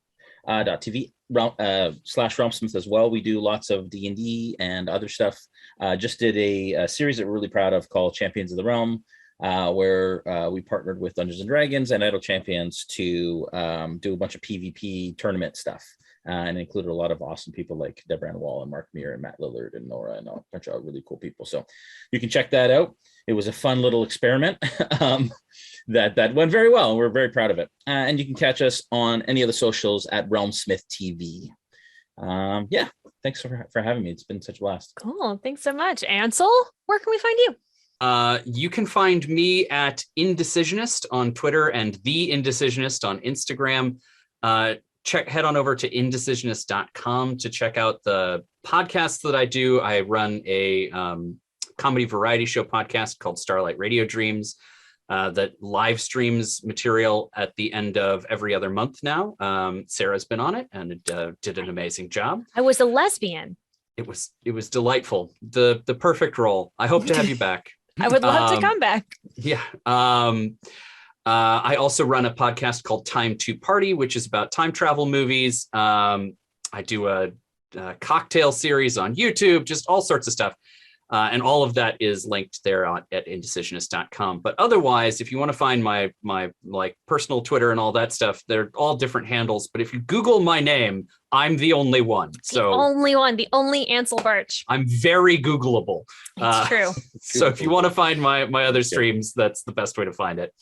S3: .tv /Realmsmith as well. We do lots of D&D and other stuff. Just did a series that we're really proud of called Champions of the Realm, where we partnered with Dungeons and Dragons and Idle Champions to do a bunch of PvP tournament stuff. And included a lot of awesome people like Deborah Ann Wall and Mark Muir and Matt Lillard and Nora and a bunch of really cool people. So you can check that out. It was a fun little experiment that went very well. We're very proud of it. And you can catch us on any of the socials at Realmsmith TV. Yeah, thanks for having me. It's been such a blast.
S1: Cool. Thanks so much. Ansel, where can we find you?
S2: You can find me at Indecisionist on Twitter and The Indecisionist on Instagram. Head on over to indecisionist.com to check out the podcasts that I do. I run a comedy variety show podcast called Starlight Radio Dreams that live streams material at the end of every other month now. Sarah's been on it and it did an amazing job.
S1: I was a lesbian.
S2: It was delightful. The perfect role. I hope to have you back.
S1: I would love to come back.
S2: Yeah. I also run a podcast called Time to Party, which is about time travel movies. I do a cocktail series on YouTube, just all sorts of stuff. And all of that is linked there at indecisionist.com. But otherwise, if you want to find my like personal Twitter and all that stuff, they're all different handles. But if you Google my name, I'm the only one.
S1: The only Ansel Burch.
S2: I'm very Googleable.
S1: It's true.
S2: So if you want to find my other streams, that's the best way to find it.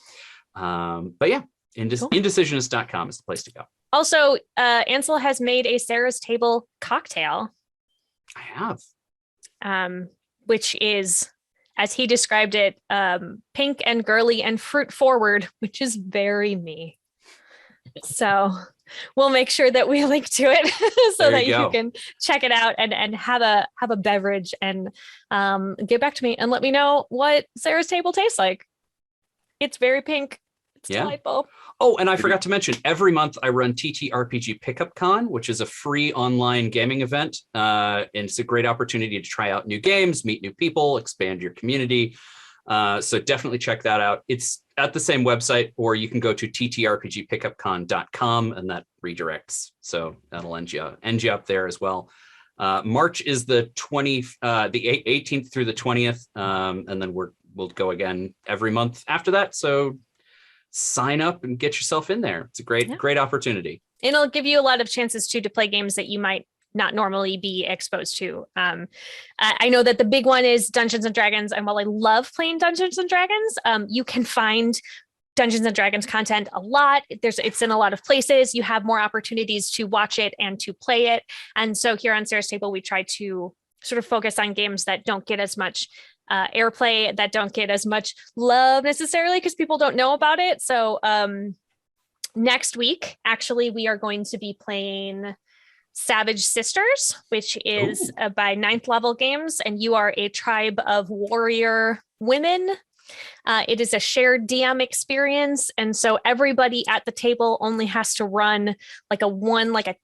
S2: But yeah, indecisionist.com is the place to go.
S1: Also, Ansel has made a Sarah's Table cocktail.
S2: I have.
S1: Which is, as he described it, pink and girly and fruit forward, which is very me. So we'll make sure that we link to it so that you can check it out and have a beverage and get back to me and let me know what Sarah's Table tastes like. It's very pink. It's delightful.
S2: Oh, and I forgot to mention, every month I run TTRPG Pickup Con, which is a free online gaming event. And it's a great opportunity to try out new games, meet new people, expand your community. So definitely check that out. It's at the same website, or you can go to ttrpgpickupcon.com and that redirects. So that'll end you up there as well. March is the 18th through the 20th. And then we'll go again every month after that. So sign up and get yourself in there. It's a great opportunity. And
S1: it'll give you a lot of chances to play games that you might not normally be exposed to. I know that the big one is Dungeons and Dragons. And while I love playing Dungeons and Dragons, you can find Dungeons and Dragons content a lot. It's in a lot of places. You have more opportunities to watch it and to play it. And so here on Sarah's Table, we try to sort of focus on games that don't get as much airplay, that don't get as much love necessarily because people don't know about it. So next week, actually, we are going to be playing Savage Sisters, which is by ninth level games, and you are a tribe of warrior women. It is a shared DM experience, and so everybody at the table only has to run like a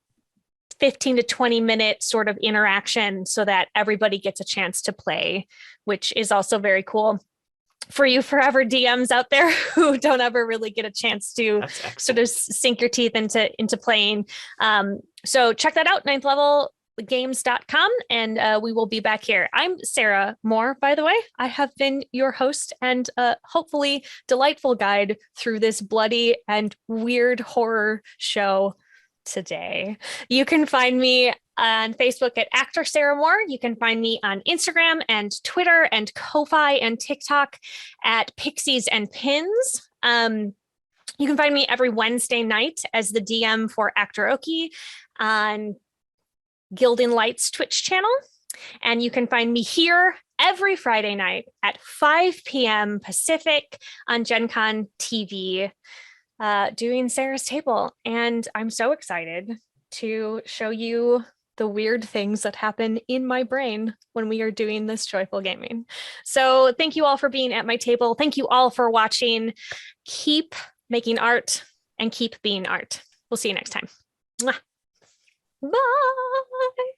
S1: 15 to 20 minute sort of interaction so that everybody gets a chance to play, which is also very cool for you forever DMs out there who don't ever really get a chance to sort of sink your teeth into playing. So check that out, ninthlevelgames.com, and we will be back here. I'm Sarah Moore, by the way. I have been your host and hopefully delightful guide through this bloody and weird horror show today. You can find me on Facebook at Actor Sarah Moore. You can find me on Instagram and Twitter and Ko-Fi and TikTok at Pixies and Pins. You can find me every Wednesday night as the DM for Actor Oki on Gilding Light's Twitch channel. And you can find me here every Friday night at 5 p.m. Pacific on Gen Con TV, doing Sarah's Table. And I'm so excited to show you the weird things that happen in my brain when we are doing this joyful gaming. So thank you all for being at my table. Thank you all for watching. Keep making art and keep being art. We'll see you next time. Mwah. Bye.